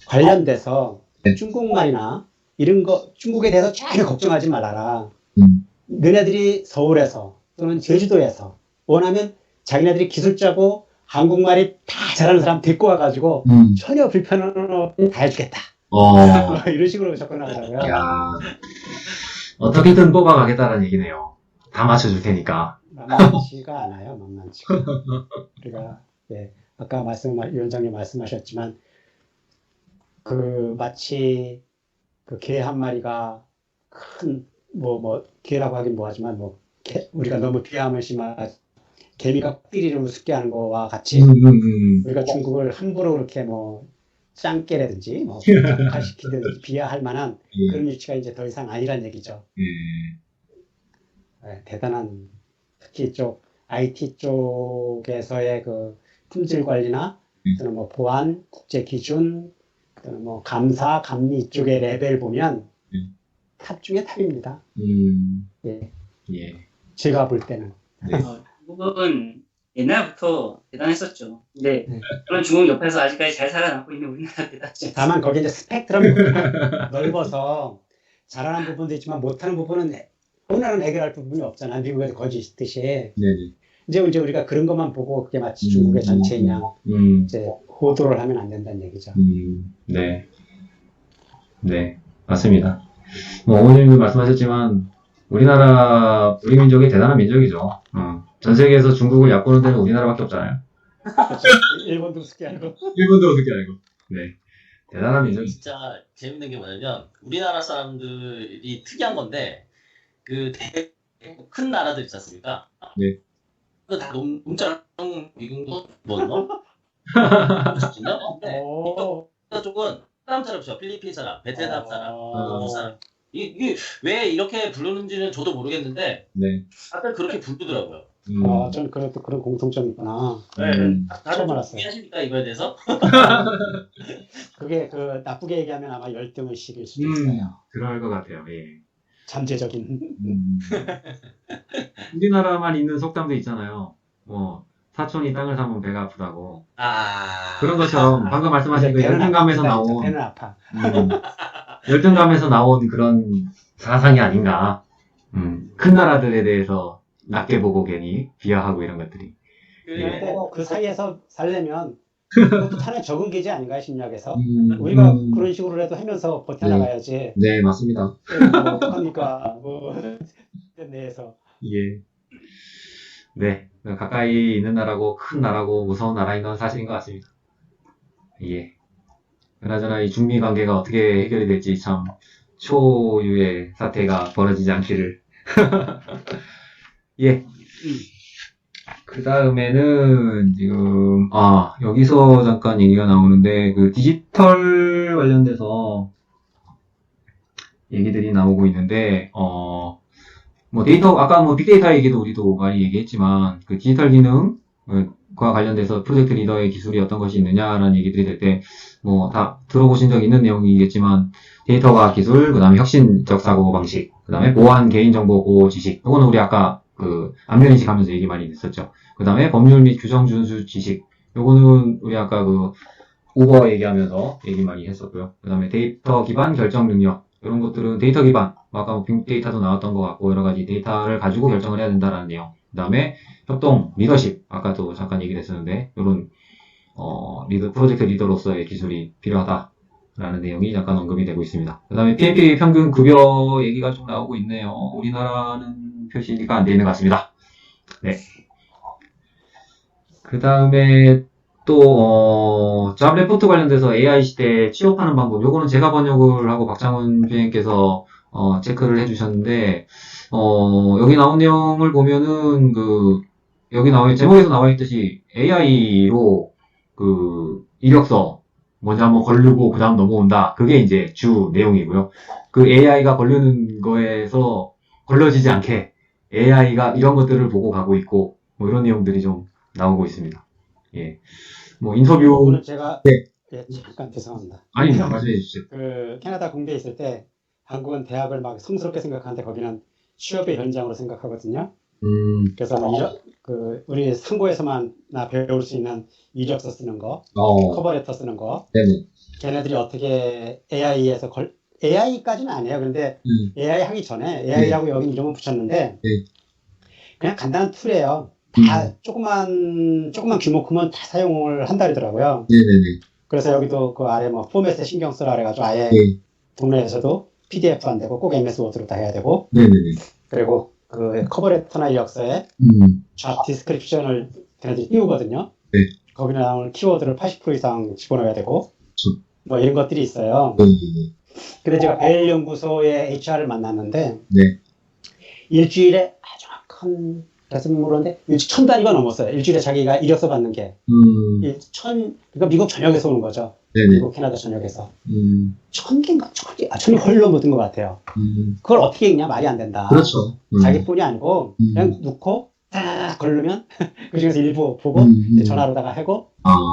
관련돼서 중국말이나 이런 거 중국에 대해서 전혀 걱정하지 말아라. 너네들이 서울에서 또는 제주도에서 원하면 자기네들이 기술자고 한국말이 다 잘하는 사람 데리고 와가지고 전혀 불편은 없이 다 해주겠다. 이런 식으로 접근하더라고요. 야, 어떻게든 뽑아가겠다는 얘기네요. 다 맞춰줄 테니까. 만만치가 않아요, 만만치가. 우리가, 예, 아까 위원장님 말씀하셨지만, 마치, 개 한 마리가 개라고 하긴 뭐하지만, 우리가 너무 비하면 심한, 개미가 띠리를 우습게 하는 거와 같이, 우리가 중국을 함부로 그렇게 짱깨라든지, 짝탈시키든지 비하할 만한 그런 위치가 이제 더 이상 아니란 얘기죠. 네, 대단한, 특히 IT 쪽에서의 품질 관리나, 또는 보안, 국제 기준, 또는 감사, 감리 이쪽의 레벨 보면 탑 중에 탑입니다. 예. 제가 볼 때는. 네. 중국은 옛날부터 대단했었죠. 근데 그런 중국 옆에서 아직까지 잘 살아남고 있는 우리나라 대단하죠. 다만 거기 이제 스펙트럼이 넓어서 잘하는 부분도 있지만 못하는 부분은 우리나라는 해결할 부분이 없잖아. 미국에도 거지 있듯이. 네네. 이제 우리가 그런 것만 보고 그게 마치 중국의 전체냐 이제 호도를 하면 안 된다는 얘기죠. 네. 네, 맞습니다. 어머님도 말씀하셨지만 우리 민족이 대단한 민족이죠. 전 세계에서 중국을 얕보는 데는 우리나라밖에 없잖아요. 일본도 우습게 알고. 일본도 어떻게 알고. 네. 대단한 민족. 진짜 재밌는 게 뭐냐면 우리나라 사람들이 특이한 건데 되게 큰 나라들 있지 않습니까? 네. 다 농장 미국도 뭐 진짜? 근데 이 쪽은 사람처럼 죠 필리핀 사람, 베트남 사람, 한국 사람. 이게 왜 이렇게 부르는지는 저도 모르겠는데 다들 그렇게 부르더라고요. 저는 그래도 그런 공통점이 있구나. 다들 좀 이해하십니까 이거에 대해서? 그게 나쁘게 얘기하면 아마 열등의식일 수도 있어요. 그럴 것 같아요. 예. 잠재적인. 우리나라만 있는 속담도 있잖아요. 사촌이 땅을 사면 배가 아프다고. 그런 것처럼 방금 말씀하신 열등감에서 나온 배는 아파. 열등감에서 나온 그런 사상이 아닌가. 큰 나라들에 대해서 낮게 보고 괜히 비하하고 이런 것들이. 근데 그 사이에서 살려면 그것도 하나의 적은 계제 아닌가요, 심리학에서? 우리가 그런 식으로 해도 하면서 버텨나가야지. 네, 맞습니다. 어떡합니까? 내에서. 예. 네. 가까이 있는 나라고 큰 나라고 무서운 나라인 건 사실인 것 같습니다. 예. 그나저나 이 중미 관계가 어떻게 해결이 될지 참 초유의 사태가 벌어지지 않기를. 예. 그 다음에는 지금 여기서 잠깐 얘기가 나오는데 디지털 관련돼서 얘기들이 나오고 있는데 데이터 아까 빅데이터 얘기도 우리도 많이 얘기했지만 디지털 기능과 관련돼서 프로젝트 리더의 기술이 어떤 것이 있느냐라는 얘기들이 될 때 다 들어보신 적 있는 내용이겠지만 데이터가 기술, 그 다음에 혁신적 사고 방식, 그 다음에 보안 개인정보 보호 지식, 이거는 우리 아까 안면인식 하면서 얘기 많이 했었죠. 그 다음에 법률 및 규정 준수 지식, 요거는 우리 아까 우버 얘기하면서 얘기 많이 했었고요. 그 다음에 데이터 기반 결정 능력, 이런 것들은 데이터 기반, 아까 빅데이터도 나왔던 것 같고 여러 가지 데이터를 가지고 결정을 해야 된다라는 내용. 그 다음에 협동, 리더십, 아까도 잠깐 얘기했었는데 이런 프로젝트 리더로서의 기술이 필요하다라는 내용이 잠깐 언급이 되고 있습니다. 그 다음에 PMP 평균 급여 얘기가 좀 나오고 있네요. 우리나라는 표시가 안 되어 있는 것 같습니다. 네. 그 다음에 또 잡 레포트 관련돼서 AI 시대에 취업하는 방법, 요거는 제가 번역을 하고 박창훈 PM께서 체크를 해주셨는데 여기 나온 내용을 보면은 여기 제목에서 나와 있듯이 AI로 이력서 먼저 한번 걸르고 그 다음 넘어온다. 그게 이제 주 내용이고요. AI가 걸르는 거에서 걸러지지 않게 AI가 이런 것들을 보고 가고 있고 이런 내용들이 좀 나오고 있습니다. 예. 인터뷰. 오늘 제가 예, 잠깐 죄송합니다. 아닙니다. 말씀해 주십시오. 그 캐나다 공대에 있을 때 한국은 대학을 막 성스럽게 생각하는데 거기는 취업의 현장으로 생각하거든요. 그래서 우리 상고에서만 배울 수 있는 이력서 쓰는 거, 커버레터 쓰는 거, 네네. 걔네들이 어떻게 AI에서 AI까지는 아니에요. 근데 AI 하기 전에 AI하고 여기 이름을 붙였는데 그냥 간단한 툴이에요. 다 조그만 규모 크면 다 사용을 한다 그러더라고요. 네네네. 그래서 여기도 그 아래 뭐 포맷에 신경 쓰라 그래가지고 아예 국내에서도 PDF 안 되고 꼭 MS 워드로 다 해야 되고 네네네. 그리고 그 커버레터나 이력서에 잡 디스크립션을 걔네들이 띄우거든요. 네. 거기에 나오는 키워드를 80% 이상 집어넣어야 되고 뭐 이런 것들이 있어요. 근데 제가 벨 연구소의 HR을 만났는데 네. 일주일에 아주 정확한 말씀 물었는데 1000단위가 넘었어요. 일주일에 자기가 이력서 받는 게. 그러니까 미국 전역에서 오는 거죠. 네네. 미국 캐나다 전역에서. 1000개인가? 1000개 훨씬 넘은 것 같아요. 그걸 어떻게 읽냐? 말이 안 된다. 그렇죠. 자기뿐이 아니고 그냥 넣고 딱 걸르면 그 중에서 일부 보고 이제 전화로다가 하고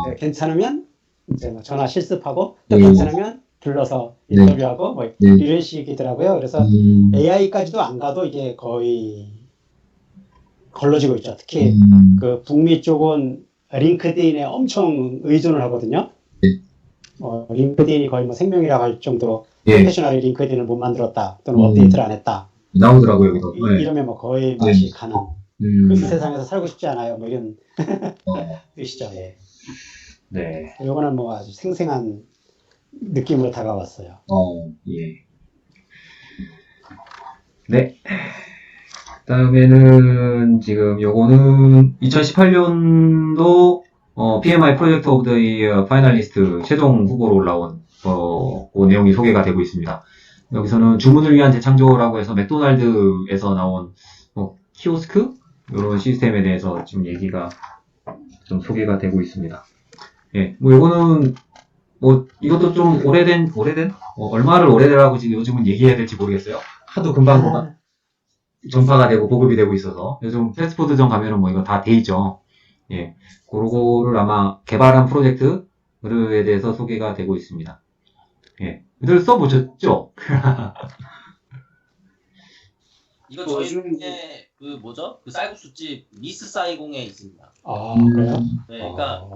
네, 괜찮으면 이제 뭐 전화 실습하고 또 괜찮으면 불러서 인터뷰하고 뭐 이런 식이더라고요. 그래서 AI까지도 안 가도 이게 거의 걸러지고 있죠. 특히 그 북미 쪽은 링크드인에 엄청 의존을 하거든요. 링크드인이 거의 뭐 생명이라고 할 정도로 프로페셔널이 링크드인을 못 만들었다 또는 업데이트를 안 했다. 나오더라고요, 여기도. 이러면 뭐 거의 맛이 가는 그 세상에서 살고 싶지 않아요. 뭐 이런 뜻이죠. 예. 네. 요거는 뭐 아주 생생한 느낌으로 다가왔어요. 예. 네. 그다음에는 지금 요거는 2018년도 PMI 프로젝트 오브 더 이어 파이널리스트 최종 후보로 올라온 그 내용이 소개가 되고 있습니다. 여기서는 주문을 위한 재창조라고 해서 맥도날드에서 나온 키오스크 이런 시스템에 대해서 지금 얘기가 좀 소개가 되고 있습니다. 예, 뭐 요거는 뭐 이것도 좀 오래된 얼마를 오래되라고 지금 요즘은 얘기해야 될지 모르겠어요. 하도 금방 전파가 되고 보급이 되고 있어서 요즘 패스트푸드점 가면은 뭐 이거 다 돼 있죠. 예, 그거를 아마 개발한 프로젝트에 대해서 소개가 되고 있습니다. 예, 늘 써보셨죠? 이거 저희에 그 뭐죠? 그 쌀국수집 미스 사이공에 있습니다. 아, 그래요? 네, 그러니까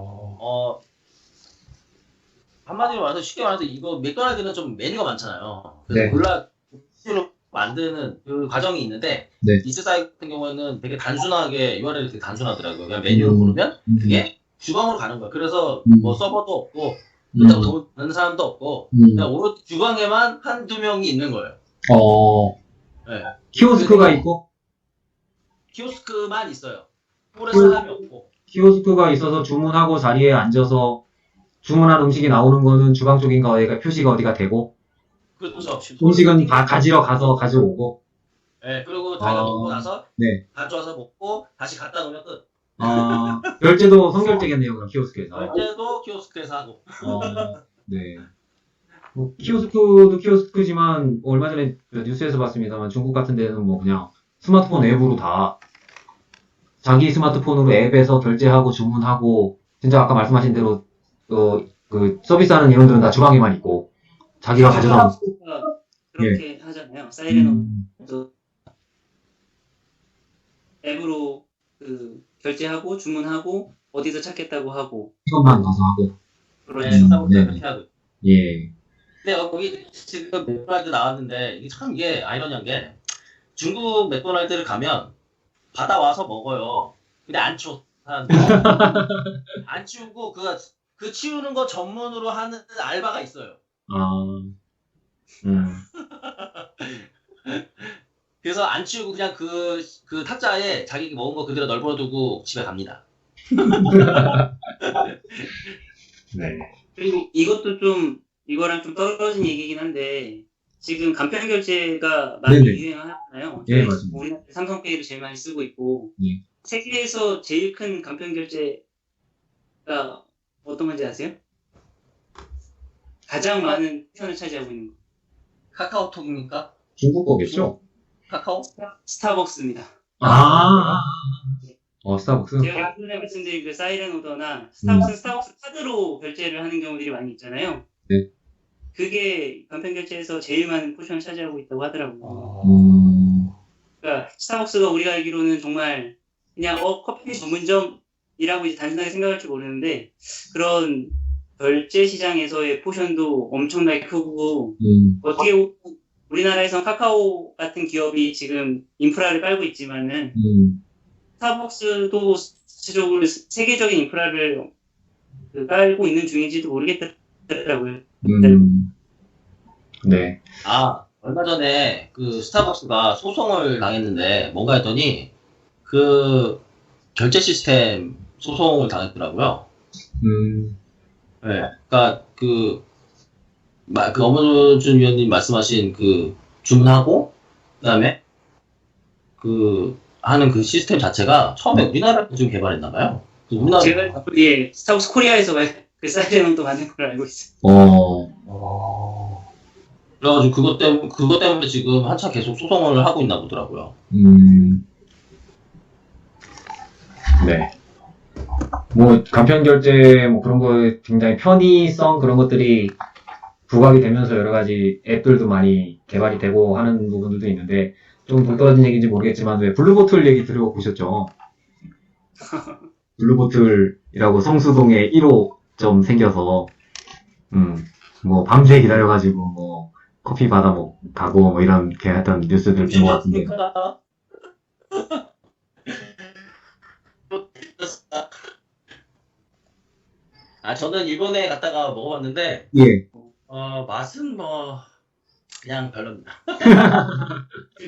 한마디로 말해서 쉽게 말해서 이거 맥도날드는 좀 메뉴가 많잖아요. 그래서 네. 골라 만드는 그 과정이 있는데 미스 사이 같은 경우에는 되게 단순하게 URL이 되게 단순하더라고요. 그냥 메뉴를 고르면 그게 주방으로 가는 거야. 그래서 뭐 서버도 없고 그렇다고 돈 받는 사람도 없고 그냥 오로지 주방에만 한두 명이 있는 거예요. 네. 키오스크가 있고 키오스크만 있어요. 홀에 사람이 없고. 키오스크가 있어서 주문하고 자리에 앉아서 주문한 음식이 나오는 거는 주방 쪽인가 어디가 표시가 어디가 되고 그렇죠. 음식은 다 가지러 가서 가져오고 네, 그리고 자기가 먹고 나서 네. 가져와서 먹고 다시 갖다 놓으면 끝. 결제도 선결제겠네요. 그럼 키오스크에서. 결제도 키오스크에서 하고. 네. 뭐 키오스크도 키오스크지만 얼마 전에 뉴스에서 봤습니다만 중국 같은 데는 뭐 그냥 스마트폰 앱으로 다 자기 스마트폰으로 앱에서 결제하고 주문하고 진짜 아까 말씀하신 대로 그 서비스하는 인원들은 다 주방에만 있고 자기가 가져다 그렇게 하잖아요. 사이렌도 앱으로 그 결제하고 주문하고 어디서 찾겠다고 하고 이것만 가서 하고 그렇죠. 그렇게 하고. 예. 근데 거기 지금 맥도날드 나왔는데 이게 아이러니한 게 중국 맥도날드를 가면 받아와서 먹어요. 근데 안 치워 사람들. 안 치우고 그 치우는 거 전문으로 하는 알바가 있어요. 그래서 안 치우고 그냥 그 탁자에 자기 먹은 거 그대로 널브러두고 집에 갑니다. 네. 그리고 이것도 좀 이거랑 좀 떨어진 얘기긴 한데 지금 간편 결제가 많이 네네. 유행하잖아요. 예, 맞습니다. 우리나라 삼성페이를 제일 많이 쓰고 있고 예. 세계에서 제일 큰 간편 결제가 어떤 건지 아세요? 가장 많은 편을 차지하고 있는 거. 카카오톡입니까? 중국 거겠죠? 카카오? 스타벅스입니다. 스타벅스? 제가 전에 말씀드린 그 사이렌 오더나 스타벅스는 스타벅스 카드로 결제를 하는 경우들이 많이 있잖아요. 네. 그게 간편 결제에서 제일 많은 포션을 차지하고 있다고 하더라고요. 그러니까 스타벅스가 우리가 알기로는 정말 그냥 커피 전문점이라고 이제 단순하게 생각할 줄 모르는데 그런 결제 시장에서의 포션도 엄청나게 크고 어떻게 보면 우리나라에선 카카오 같은 기업이 지금 인프라를 깔고 있지만은 스타벅스도 전체적으로 세계적인 인프라를 깔고 있는 중인지도 모르겠더라고요. 네. 얼마 전에 그 스타벅스가 소송을 당했는데 뭔가 했더니 그 결제 시스템 소송을 당했더라고요. 네. 그러니까 그 엄호준 위원님 말씀하신 그 주문하고 그다음에 그 하는 그 시스템 자체가 처음에 우리나라에서 지금 개발했나봐요. 제가 스타벅스 코리아에서 그 사이렌도 만든 걸 알고 있어요. 그래가지고 그것 때문에 지금 한참 계속 소송을 하고 있나 보더라고요. 네. 뭐 간편 결제 뭐 그런 거에 굉장히 편의성 그런 것들이 부각이 되면서 여러 가지 앱들도 많이 개발이 되고 하는 부분들도 있는데 좀 동떨어진 얘기인지 모르겠지만 왜 블루보틀 얘기 들어보셨죠? 블루보틀이라고 성수동에 1호점 생겨서 뭐 밤새 기다려가지고 뭐 커피 받아 가고 뭐 이렇게 했던 뉴스들 본 것 같은데. 저는 일본에 갔다가 먹어봤는데 예. 맛은 뭐 그냥 별로입니다.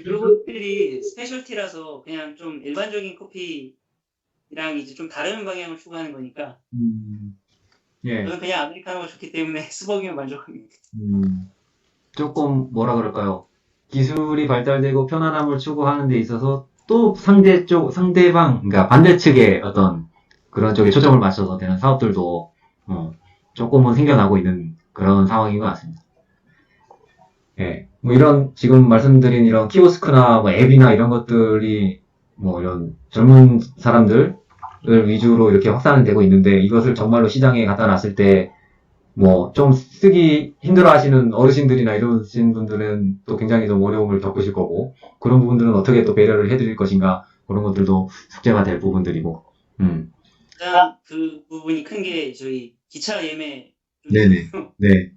블루보틀이 스페셜티라서 그냥 좀 일반적인 커피랑 이제 좀 다른 방향을 추구하는 거니까. 예. 저는 그냥 아메리카노가 좋기 때문에 스벅이면 만족합니다. 조금 뭐라 그럴까요? 기술이 발달되고 편안함을 추구하는 데 있어서 또 상대방, 그러니까 반대측의 어떤 그런 쪽에 초점을 맞춰서 되는 사업들도 조금은 생겨나고 있는 그런 상황인 것 같습니다. 예. 뭐 이런 지금 말씀드린 이런 키오스크나 뭐 앱이나 이런 것들이 뭐 이런 젊은 사람들을 위주로 이렇게 확산이 되고 있는데 이것을 정말로 시장에 갖다 놨을 때 뭐 좀 쓰기 힘들어 하시는 어르신들이나 이러신 분들은 또 굉장히 좀 어려움을 겪으실 거고 그런 부분들은 어떻게 또 배려를 해드릴 것인가 그런 것들도 숙제가 될 부분들이고 가장 그 부분이 큰 게 저희 기차 예매. 네네. 네.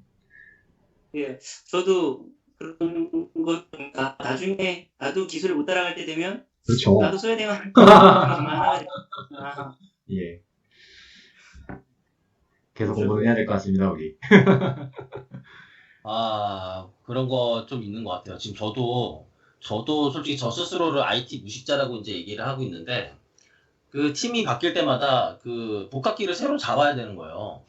예, 저도 그런 거 나중에 나도 기술을 못 따라갈 때 되면 그렇죠. 나도 써야 되나 정말 하나가 되겠구나. 예. 계속 공부를 해야 될 것 같습니다, 우리. 그런 거 좀 있는 것 같아요. 지금 저도 솔직히 저 스스로를 IT 무식자라고 이제 얘기를 하고 있는데, 그 팀이 바뀔 때마다 그 복합기를 새로 잡아야 되는 거예요.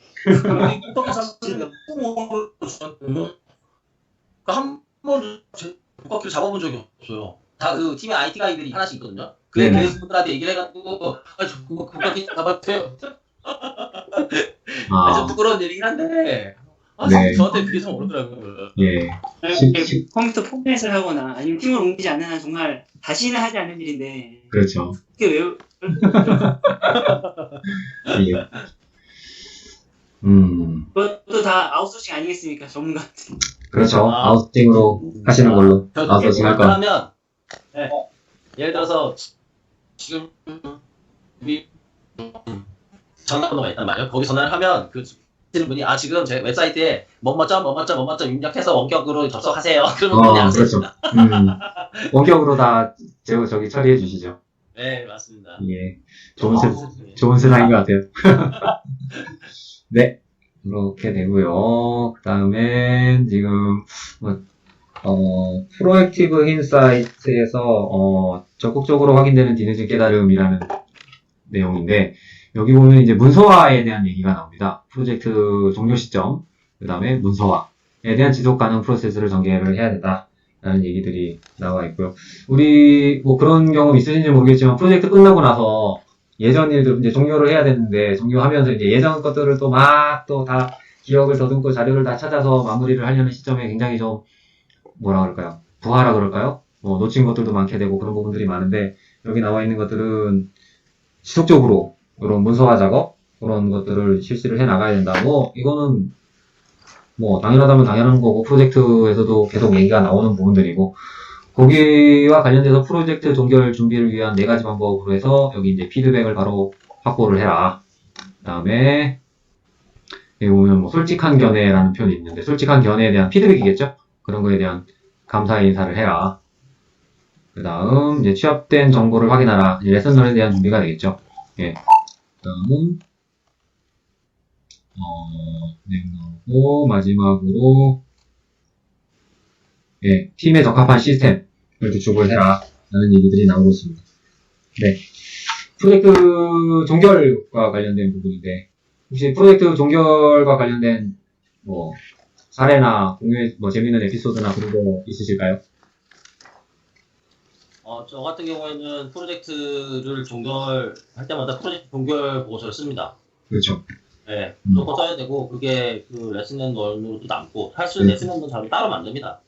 한 번도 복합기를 잡아본 적이 없어요. 다 그 팀에 IT 가이들이 하나씩 있거든요. 그래, 분들한테 얘기를 해가지고, 복합기 잡았대요. 좀 부끄러운 일이긴 한데, 네. 저한테 그게 좀 어렵더라고요. 예. 컴퓨터 포맷을 하거나 아니면 팀을 옮기지 않는 한 정말 다시는 하지 않는 일인데. 그렇죠. 그게 왜? 예. 그것도 다 아웃소싱 아니겠습니까? 전문가한테. 그렇죠. 아웃소싱으로 하시는 걸로. 아웃소싱 할 거. 하면, 네. 예를 들어서, 지금, 전화번호가 있단 말이에요. 거기 전화를 하면, 그, 분이, 지금 제 웹사이트에, 뭐뭐점 입력해서 원격으로 접속하세요. 그러면 그냥. 그렇죠. 원격으로 다, 저기 처리해 주시죠. 네, 맞습니다. 예. 좋은 세상인 것 같아요. 네. 그렇게 되고요. 그 다음에, 지금, 프로액티브 인사이트에서, 적극적으로 확인되는 뒤늦은 깨달음이라는 내용인데, 여기 보면 이제 문서화에 대한 얘기가 나옵니다. 프로젝트 종료 시점, 그 다음에 문서화에 대한 지속 가능 프로세스를 전개를 해야 된다라는 얘기들이 나와 있고요. 우리 뭐 그런 경험 있으신지 모르겠지만 프로젝트 끝나고 나서 예전 일들 이제 종료를 해야 되는데 종료하면서 이제 예전 것들을 또 막 또 다 기억을 더듬고 자료를 다 찾아서 마무리를 하려는 시점에 굉장히 좀 뭐라 그럴까요? 부하라 그럴까요? 뭐 놓친 것들도 많게 되고 그런 부분들이 많은데 여기 나와 있는 것들은 지속적으로 이런 문서화 작업 그런 것들을 실시를 해 나가야 된다. 뭐 이거는 뭐 당연하다면 당연한 거고 프로젝트에서도 계속 얘기가 나오는 부분들이고 거기와 관련돼서 프로젝트 종결 준비를 위한 4가지 방법으로 해서 여기 이제 피드백을 바로 확보를 해라. 그다음에 여기 보면 뭐 솔직한 견해라는 표현이 있는데 솔직한 견해에 대한 피드백이겠죠? 그런 거에 대한 감사의 인사를 해라. 그 다음 이제 취합된 정보를 확인하라. 이제 레슨런에 대한 준비가 되겠죠. 예. 그 다음은 내용 나오고 마지막으로 예, 팀에 적합한 시스템을 구축을 해라. 라는 얘기들이 나오고 있습니다. 네. 프로젝트 종결과 관련된 부분인데 혹시 프로젝트 종결과 관련된 뭐 사례나 공유해 뭐 재밌는 에피소드나 그런 거 있으실까요? 저 같은 경우에는 프로젝트를 종결할 때마다 프로젝트 종결 보고서를 씁니다. 그렇죠. 네, 무조건 써야 되고, 그게 그 레슨 앤 런으로도 남고, 사실 레슨 앤 런 자료 따로 만듭니다.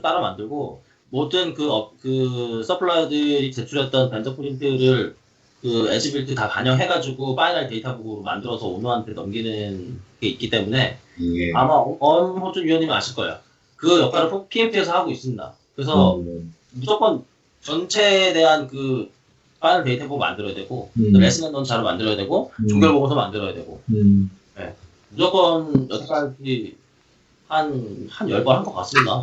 따로 만들고, 모든 그 서플라이어들이 제출했던 벤더 프린트를 그 에즈빌트 다 반영해가지고 파이널 데이터북으로 만들어서 오너한테 넘기는 게 있기 때문에, 예. 아마 엄호준 위원님이 아실 거예요. 그 역할을 PMP에서 하고 있습니다. 그래서 무조건 전체에 대한 그 파일 데이터북 만들어야 되고 레슨 앤 런 자료 만들어야 되고 종결 보고서 만들어야 되고 네. 무조건 여태까지 한 10번 한 것 같습니다.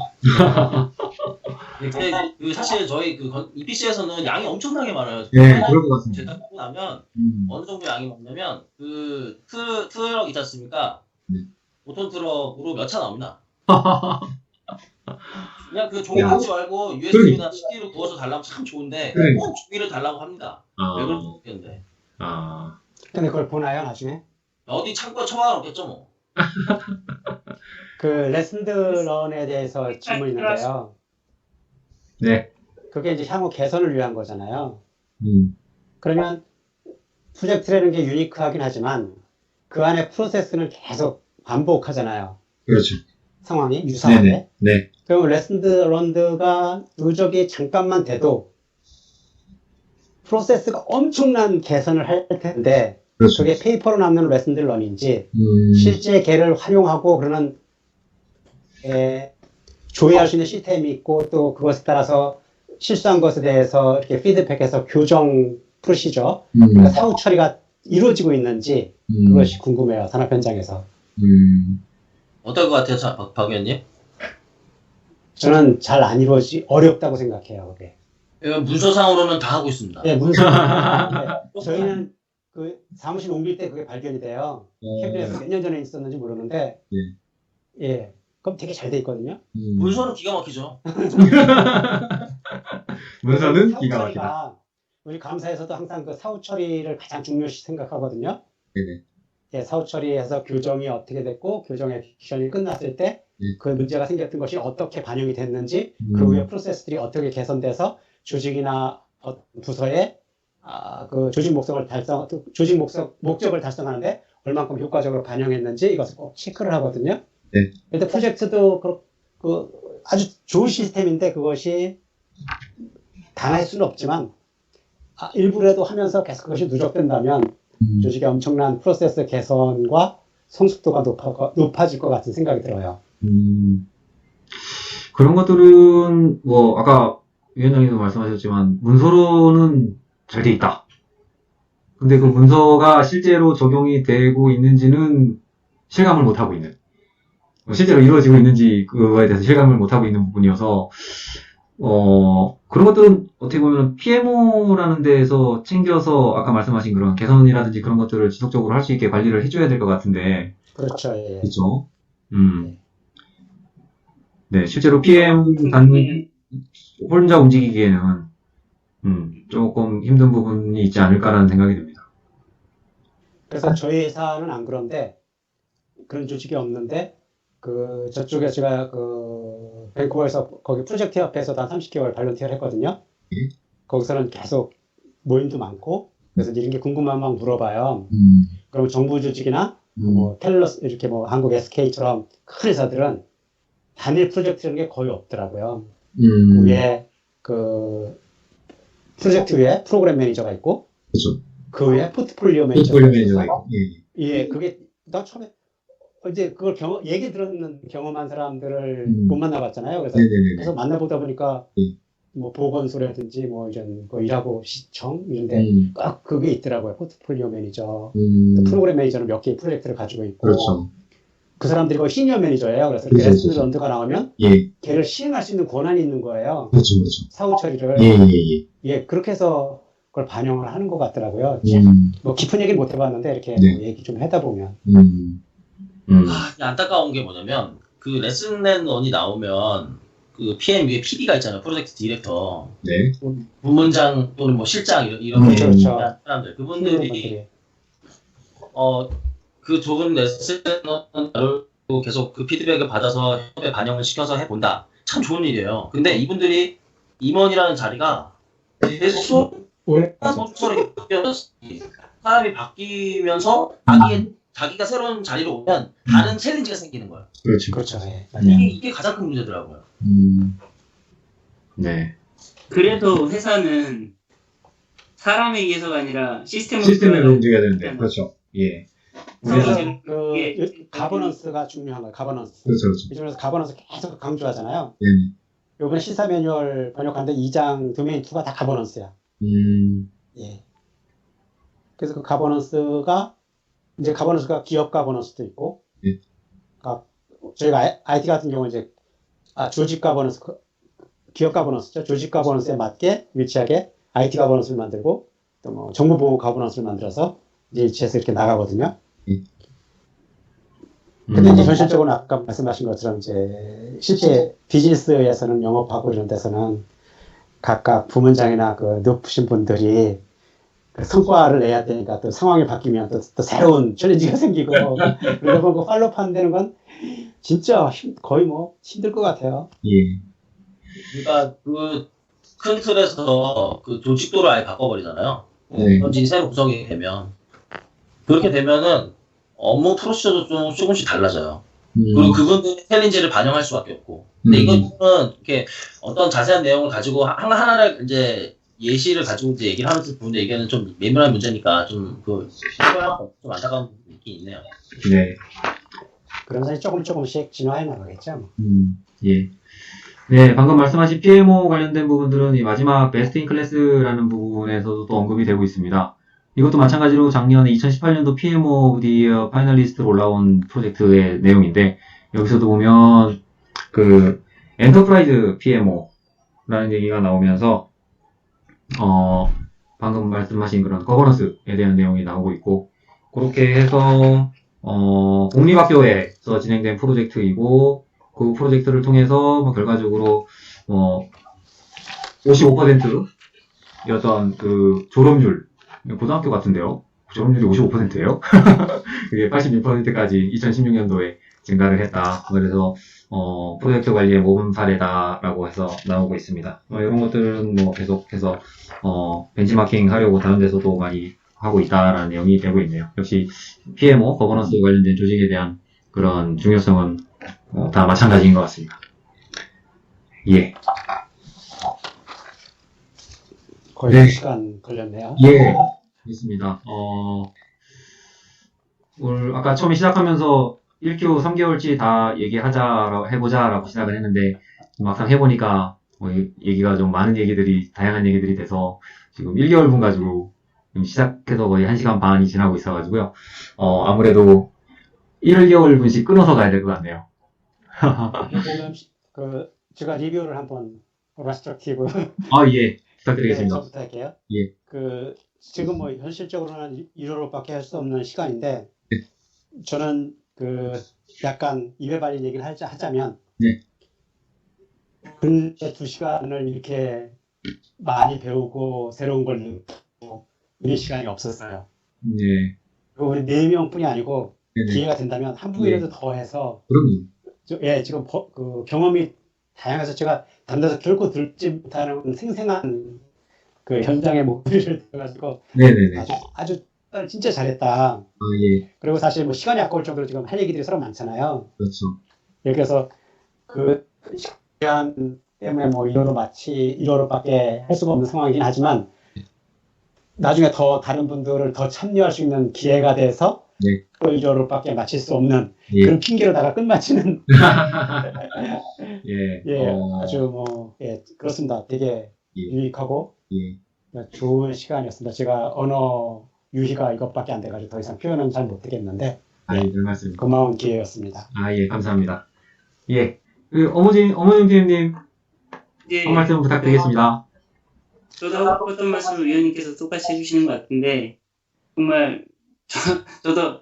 근데 그 사실 저희 그 EPC에서는 양이 엄청나게 많아요. 네, 그럴 것 같습니다. 제작하고 나면 어느 정도 양이 많냐면 그 트럭 있지 않습니까? 5톤 트럭으로 몇 차 나옵니다. 그냥 그 종이 받지 말고 USB나 CD로 구워서 달라면 참 좋은데 꼭 종이를 달라고 합니다. 왜 그런지 모르겠는데. 근데 그걸 보나요, 나중에? 어디 창고에 처박아 놓겠죠 뭐. 그 레슨드 런에 대해서 질문이 있는데요. 네. 그게 이제 향후 개선을 위한 거잖아요. 그러면 프로젝트라는 게 유니크하긴 하지만 그 안에 프로세스는 계속 반복하잖아요. 그렇죠. 상황이 유사하게. 네. 그럼 레슨드 런드가 누적이 잠깐만 돼도 프로세스가 엄청난 개선을 할 텐데 그렇죠. 그게 페이퍼로 남는 레슨드 런인지 실제 걔를 활용하고 그러는 조회할 수 있는 시스템이 있고 또 그것에 따라서 실수한 것에 대해서 이렇게 피드백해서 교정 프로시저 그러니까 사후 처리가 이루어지고 있는지 그것이 궁금해요. 산업 현장에서. 어떨 것 같아요, 박 의원님? 저는 잘 안 어렵다고 생각해요. 그게. 문서상으로는 다 하고 있습니다. 네, 문서. 저희는 그 사무실 옮길 때 그게 발견이 돼요. 캐비넷에서 몇 년 전에 있었는지 모르는데, 예, 그럼 되게 잘 돼 있거든요. 문서는 기가 막히죠. 문서는 기가 막히다. 우리 감사에서도 항상 그 사후 처리를 가장 중요시 생각하거든요. 네네. 예, 사후 처리해서 교정이 어떻게 됐고, 교정 액션이 끝났을 때, 그 문제가 생겼던 것이 어떻게 반영이 됐는지, 그 후에 프로세스들이 어떻게 개선돼서 조직이나 부서에 그 목적을 달성하는데 얼만큼 효과적으로 반영했는지 이것을 꼭 체크를 하거든요. 네. 근데 프로젝트도 아주 좋은 시스템인데 그것이 다 할 수는 없지만 일부라도 하면서 계속 그것이 누적된다면 조직의 엄청난 프로세스 개선과 성숙도가 높아질 것 같은 생각이 들어요. 그런 것들은 뭐 아까 위원장님도 말씀하셨지만 문서로는 잘 돼 있다. 근데 그 문서가 실제로 적용이 되고 있는지는 실감을 못 하고 있는. 실제로 이루어지고 있는지 그거에 대해서 실감을 못 하고 있는 부분이어서 그런 것들은 어떻게 보면 PMO라는 데에서 챙겨서 아까 말씀하신 그런 개선이라든지 그런 것들을 지속적으로 할 수 있게 관리를 해줘야 될 것 같은데. 그렇죠. 예. 그렇죠. 네, 실제로 PM 단위 혼자 움직이기에는 조금 힘든 부분이 있지 않을까라는 생각이 듭니다. 그래서 저희 회사는 안 그런데 그런 조직이 없는데 저쪽에 제가 밴쿠버에서 거기 프로젝트 협회에서도 한 30개월 발런티어를 했거든요. 거기서는 계속 모임도 많고 그래서 이런 게 궁금하면 막 물어봐요. 그럼 정부 조직이나 뭐 텔러스 이렇게 뭐 한국 SK처럼 큰 회사들은 단일 프로젝트라는 게 거의 없더라고요. 위에 프로젝트 위에 프로그램 매니저가 있고 그렇죠. 그 외에 포트폴리오 포트폴리오 매니저가 매니저가 있어서 있고. 예, 예. 예, 그게 나 처음에 이제 그걸 얘기 들었는 경험한 사람들을 음. 못 만나봤잖아요. 그래서 네네네. 계속 만나보다 보니까 예. 뭐 보건소라든지 뭐 이런 거 일하고 시청 이런데 꼭 그게 있더라고요. 포트폴리오 매니저, 또 프로그램 매니저는 몇 개의 프로젝트를 가지고 있고 그렇죠. 그 사람들이 거의 시니어 매니저예요. 그래서 그렇죠, 레슨 그렇죠. 런드가 나오면 예, 걔를 시행할 수 있는 권한이 있는 거예요. 그렇죠, 그렇죠. 사후 처리를. 예, 예, 예. 예, 그렇게 해서 그걸 반영을 하는 것 같더라고요. 뭐 깊은 얘기는 못 해봤는데 이렇게 네. 뭐 얘기 좀 하다 보면. 안타까운 게 뭐냐면 그 레슨앤원이 나오면 그 PM 위에 PD가 있잖아요. 프로젝트 디렉터. 네. 부문장 또는 뭐 실장 이런 그렇죠, 그렇죠. 사람들. 그분들이 그 좁은 레슨을 계속 그 피드백을 받아서 협업에 반영을 시켜서 해본다. 참 좋은 일이에요. 근데 이분들이 임원이라는 자리가 계속 사람이 바뀌면서 자기가 새로운 자리로 오면 다른 챌린지가 생기는 거예요. 그렇죠. 그렇죠. 예, 이게 가장 큰 문제더라고요. 네. 그래도 회사는 사람에 의해서가 아니라 시스템으로 시스템을 움직여야 되는데, 그렇죠. 예. 그래서 그래서 그 가버넌스가 중요한 거예요. 가버넌스. 그렇죠, 그렇죠. 요즘에서 가버넌스 계속 강조하잖아요. 네. 요번에 시사 매뉴얼 번역하는데 2장 도메인 2가 다 가버넌스야. 예. 그래서 그 가버넌스가 이제 가버넌스가 기업 가버넌스도 있고, 예. 그러니까 저희가 IT 같은 경우는 이제 조직 가버넌스, 기업 가버넌스죠. 조직 가버넌스에 맞게 위치하게 IT 가버넌스를 만들고 또 뭐 정보 보호 가버넌스를 만들어서 이제 일치해서 이렇게 나가거든요. 근데 이제 현실적으로는 아까 말씀하신 것처럼 이제 실제 비즈니스에서는 영업하고 이런 데서는 각각 부문장이나 그 높으신 분들이 그 성과를 내야 되니까 또 상황이 바뀌면 또 새로운 챌린지가 생기고 그러다 보니까 팔로우 안 되는 건 진짜 거의 뭐 힘들 것 같아요. 예. 그러니까 그 큰 틀에서 그 조직도를 아예 바꿔버리잖아요. 네. 현진이 새로 구성이 되면 그렇게 되면은 업무 프로시저도 좀 조금씩 달라져요. 그리고 그분들의 챌린지를 반영할 수밖에 없고. 근데 이거는 이렇게 어떤 자세한 내용을 가지고 하나를 이제 예시를 가지고 이제 얘기를 하면서 보는데 이게는 좀 예민한 문제니까 좀 안타까운 부분이 있긴 있네요. 네. 그러면서 조금씩 진화해 나가겠죠. 뭐. 예. 네, 방금 말씀하신 PMO 관련된 부분들은 이 마지막 베스트 인 클래스라는 부분에서도 또 언급이 되고 있습니다. 이것도 마찬가지로 작년에 2018년도 PMO 오브 디 이어 파이널리스트로 올라온 프로젝트의 내용인데, 여기서도 보면 그 엔터프라이즈 PMO라는 얘기가 나오면서 방금 말씀하신 그런 거버넌스에 대한 내용이 나오고 있고, 그렇게 해서 공립학교에서 진행된 프로젝트이고, 그 프로젝트를 통해서 뭐 결과적으로 55%였던 그 졸업률, 고등학교 같은데요. 졸업률이 55%예요. 그게 86%까지 2016년도에 증가를 했다. 그래서 프로젝트 관리의 모범 사례다라고 해서 나오고 있습니다. 이런 것들은 뭐 계속해서 벤치마킹 하려고 다른 데서도 많이 하고 있다라는 내용이 되고 있네요. 역시 PMO, 거버넌스 관련된 조직에 대한 그런 중요성은 다 마찬가지인 것 같습니다. 예. 거의 네. 2시간 걸렸네요. 예. 있습니다. 아까 처음에 시작하면서 1Q 3개월치 다 해보자라고 시작을 했는데, 막상 해보니까, 얘기가 좀 다양한 얘기들이 돼서, 지금 1개월분 가지고, 시작해서 거의 1시간 반이 지나고 있어가지고요. 아무래도 1개월분씩 끊어서 가야 될 것 같네요. 제가 리뷰를 한번, 레스트럭티브. 예. 부탁드리겠습니다. 저부터 할게요. 예. 지금 뭐 현실적으로는 1호로밖에 할 수 없는 시간인데, 네. 저는 약간 입에 발린 얘기를 하자면, 네. 근래 2시간을 이렇게 많이 배우고 새로운 걸 느끼고 이런 시간이 없었어요. 네. 그리고 우리 4명뿐이 아니고 네네. 기회가 된다면 한 분이라도 더 해서 그럼요. 지금 그 경험이 다양해서 제가 담당해서 결코 들지 못하는 생생한 그 현장의 목소리를 들어가지고 네네네. 아주 진짜 잘했다. 예. 그리고 사실 뭐 시간이 아까울 정도로 지금 할 얘기들이 서로 많잖아요. 그렇죠. 그래서 그 시간 때문에 뭐 1호로밖에 할 수가 없는 상황이긴 하지만 나중에 더 다른 분들을 더 참여할 수 있는 기회가 돼서 네. 일요일밖에 마칠 수 없는 예. 그런 핑계로다가 끝마치는 예. 예, 아주 예, 그렇습니다. 되게 예. 유익하고 예. 좋은 시간이었습니다. 제가 언어 유희가 이것밖에 안 돼가지고 더 이상 표현은 잘 못 드겠는데 별 말씀. 고마운 기회였습니다. 예, 감사합니다. 예. 어머진 PM님, 이제 한 말씀 부탁드리겠습니다. 저도 하고 싶었던 말씀을 위원님께서 똑같이 해주시는 것 같은데 정말 저도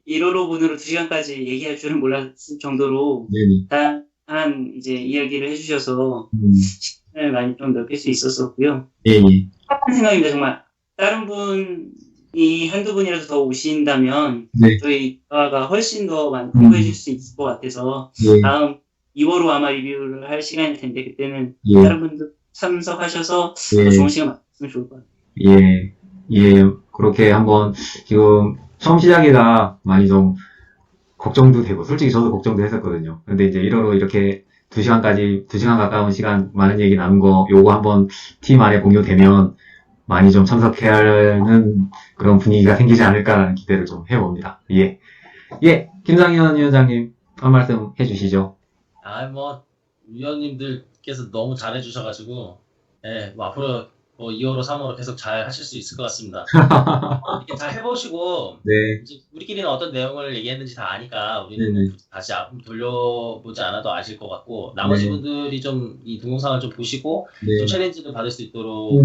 1호로 분으로 2시간까지 얘기할 줄은 몰랐을 정도로 네네. 다양한 이제 이야기를 해주셔서 시간을 많이 좀 넓힐 수 있었었고요. 예, 예. 똑같은 생각입니다. 정말 다른 분이 한두 분이라도 더 오신다면 네. 저희 대화가 훨씬 더 많이 풍부해질 수 있을 것 같아서 예. 다음 2호로 아마 리뷰를 할 시간일 텐데 그때는 예. 다른 분들 참석하셔서 예. 더 좋은 시간 만들었으면 좋을 것 같아요. 예, 예, 그렇게 한번 지금 처음 시작이라 많이 좀 걱정도 되고, 솔직히 저도 걱정도 했었거든요. 근데 이제 1호로 이렇게 2시간 가까운 시간 많은 얘기 나눈 거, 요거 한번 팀 안에 공유되면 많이 좀 참석해야 하는 그런 분위기가 생기지 않을까라는 기대를 좀 해봅니다. 예. 예, 김상현 위원장님, 한 말씀 해주시죠. 위원님들께서 너무 잘해주셔가지고, 예, 앞으로 2호로 3호로 계속 잘 하실 수 있을 것 같습니다. 이렇게 잘 해보시고, 네. 이제 우리끼리는 어떤 내용을 얘기했는지 다 아니까, 우리는 네네. 다시 돌려보지 않아도 아실 것 같고, 나머지 네. 분들이 좀 이 동영상을 좀 보시고, 네. 좀 챌린지를 받을 수 있도록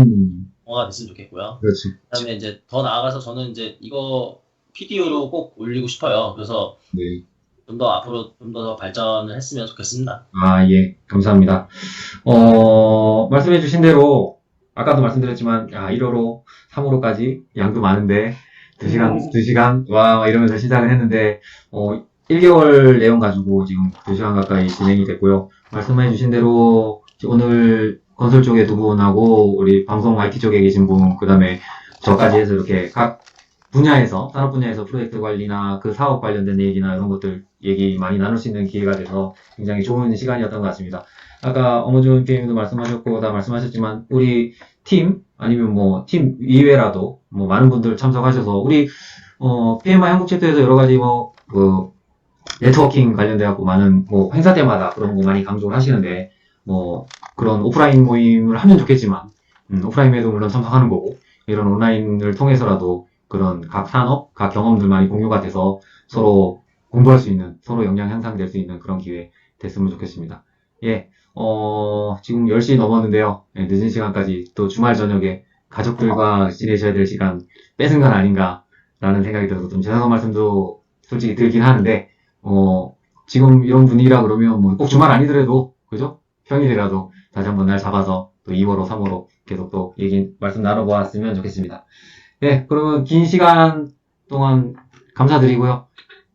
뭐가 됐으면 좋겠고요. 그렇지. 그 다음에 이제 더 나아가서 저는 이제 이거 PDO로 꼭 올리고 싶어요. 그래서 네. 좀 더 앞으로 좀 더 발전을 했으면 좋겠습니다. 예, 감사합니다. 말씀해주신 대로, 아까도 말씀드렸지만, 1호로, 3호로까지 양도 많은데, 2시간, 와, 이러면서 시작을 했는데, 1개월 내용 가지고 지금 2시간 가까이 진행이 됐고요. 말씀해주신 대로, 오늘 건설 쪽에 2분하고, 우리 방송 IT 쪽에 계신 분, 그 다음에 저까지 해서 이렇게 각 분야에서, 산업 분야에서 프로젝트 관리나 그 사업 관련된 얘기나 이런 것들 얘기 많이 나눌 수 있는 기회가 돼서 굉장히 좋은 시간이었던 것 같습니다. 아까 어머준 PM도 말씀하셨고, 다 말씀하셨지만, 우리 팀, 아니면 팀 이외라도, 많은 분들 참석하셔서, 우리, PMI 한국 챕터에서 여러 가지 네트워킹 관련돼갖고 많은, 행사 때마다 그런 거 많이 강조를 하시는데, 그런 오프라인 모임을 하면 좋겠지만, 오프라인에도 물론 참석하는 거고, 이런 온라인을 통해서라도 그런 각 산업, 각 경험들 많이 공유가 돼서 서로 공부할 수 있는, 서로 역량 향상될 수 있는 그런 기회 됐으면 좋겠습니다. 예, 지금 10시 넘었는데요. 예, 늦은 시간까지 또 주말 저녁에 가족들과 지내셔야 될 시간 뺏은 건 아닌가라는 생각이 들어서 좀 죄송한 말씀도 솔직히 들긴 하는데, 지금 이런 분위기라 그러면 꼭 주말 아니더라도, 그죠? 평일이라도 다시 한번 날 잡아서 또 2호로, 3호로 계속 또 말씀 나눠보았으면 좋겠습니다. 네, 그러면 긴 시간 동안 감사드리고요.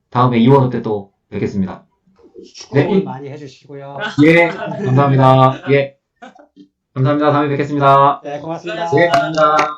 다음에 2월 때 또 뵙겠습니다. 축복을 많이 해주시고요. 예, 감사합니다. 예, 감사합니다. 다음에 뵙겠습니다. 네, 고맙습니다. 예, 감사합니다.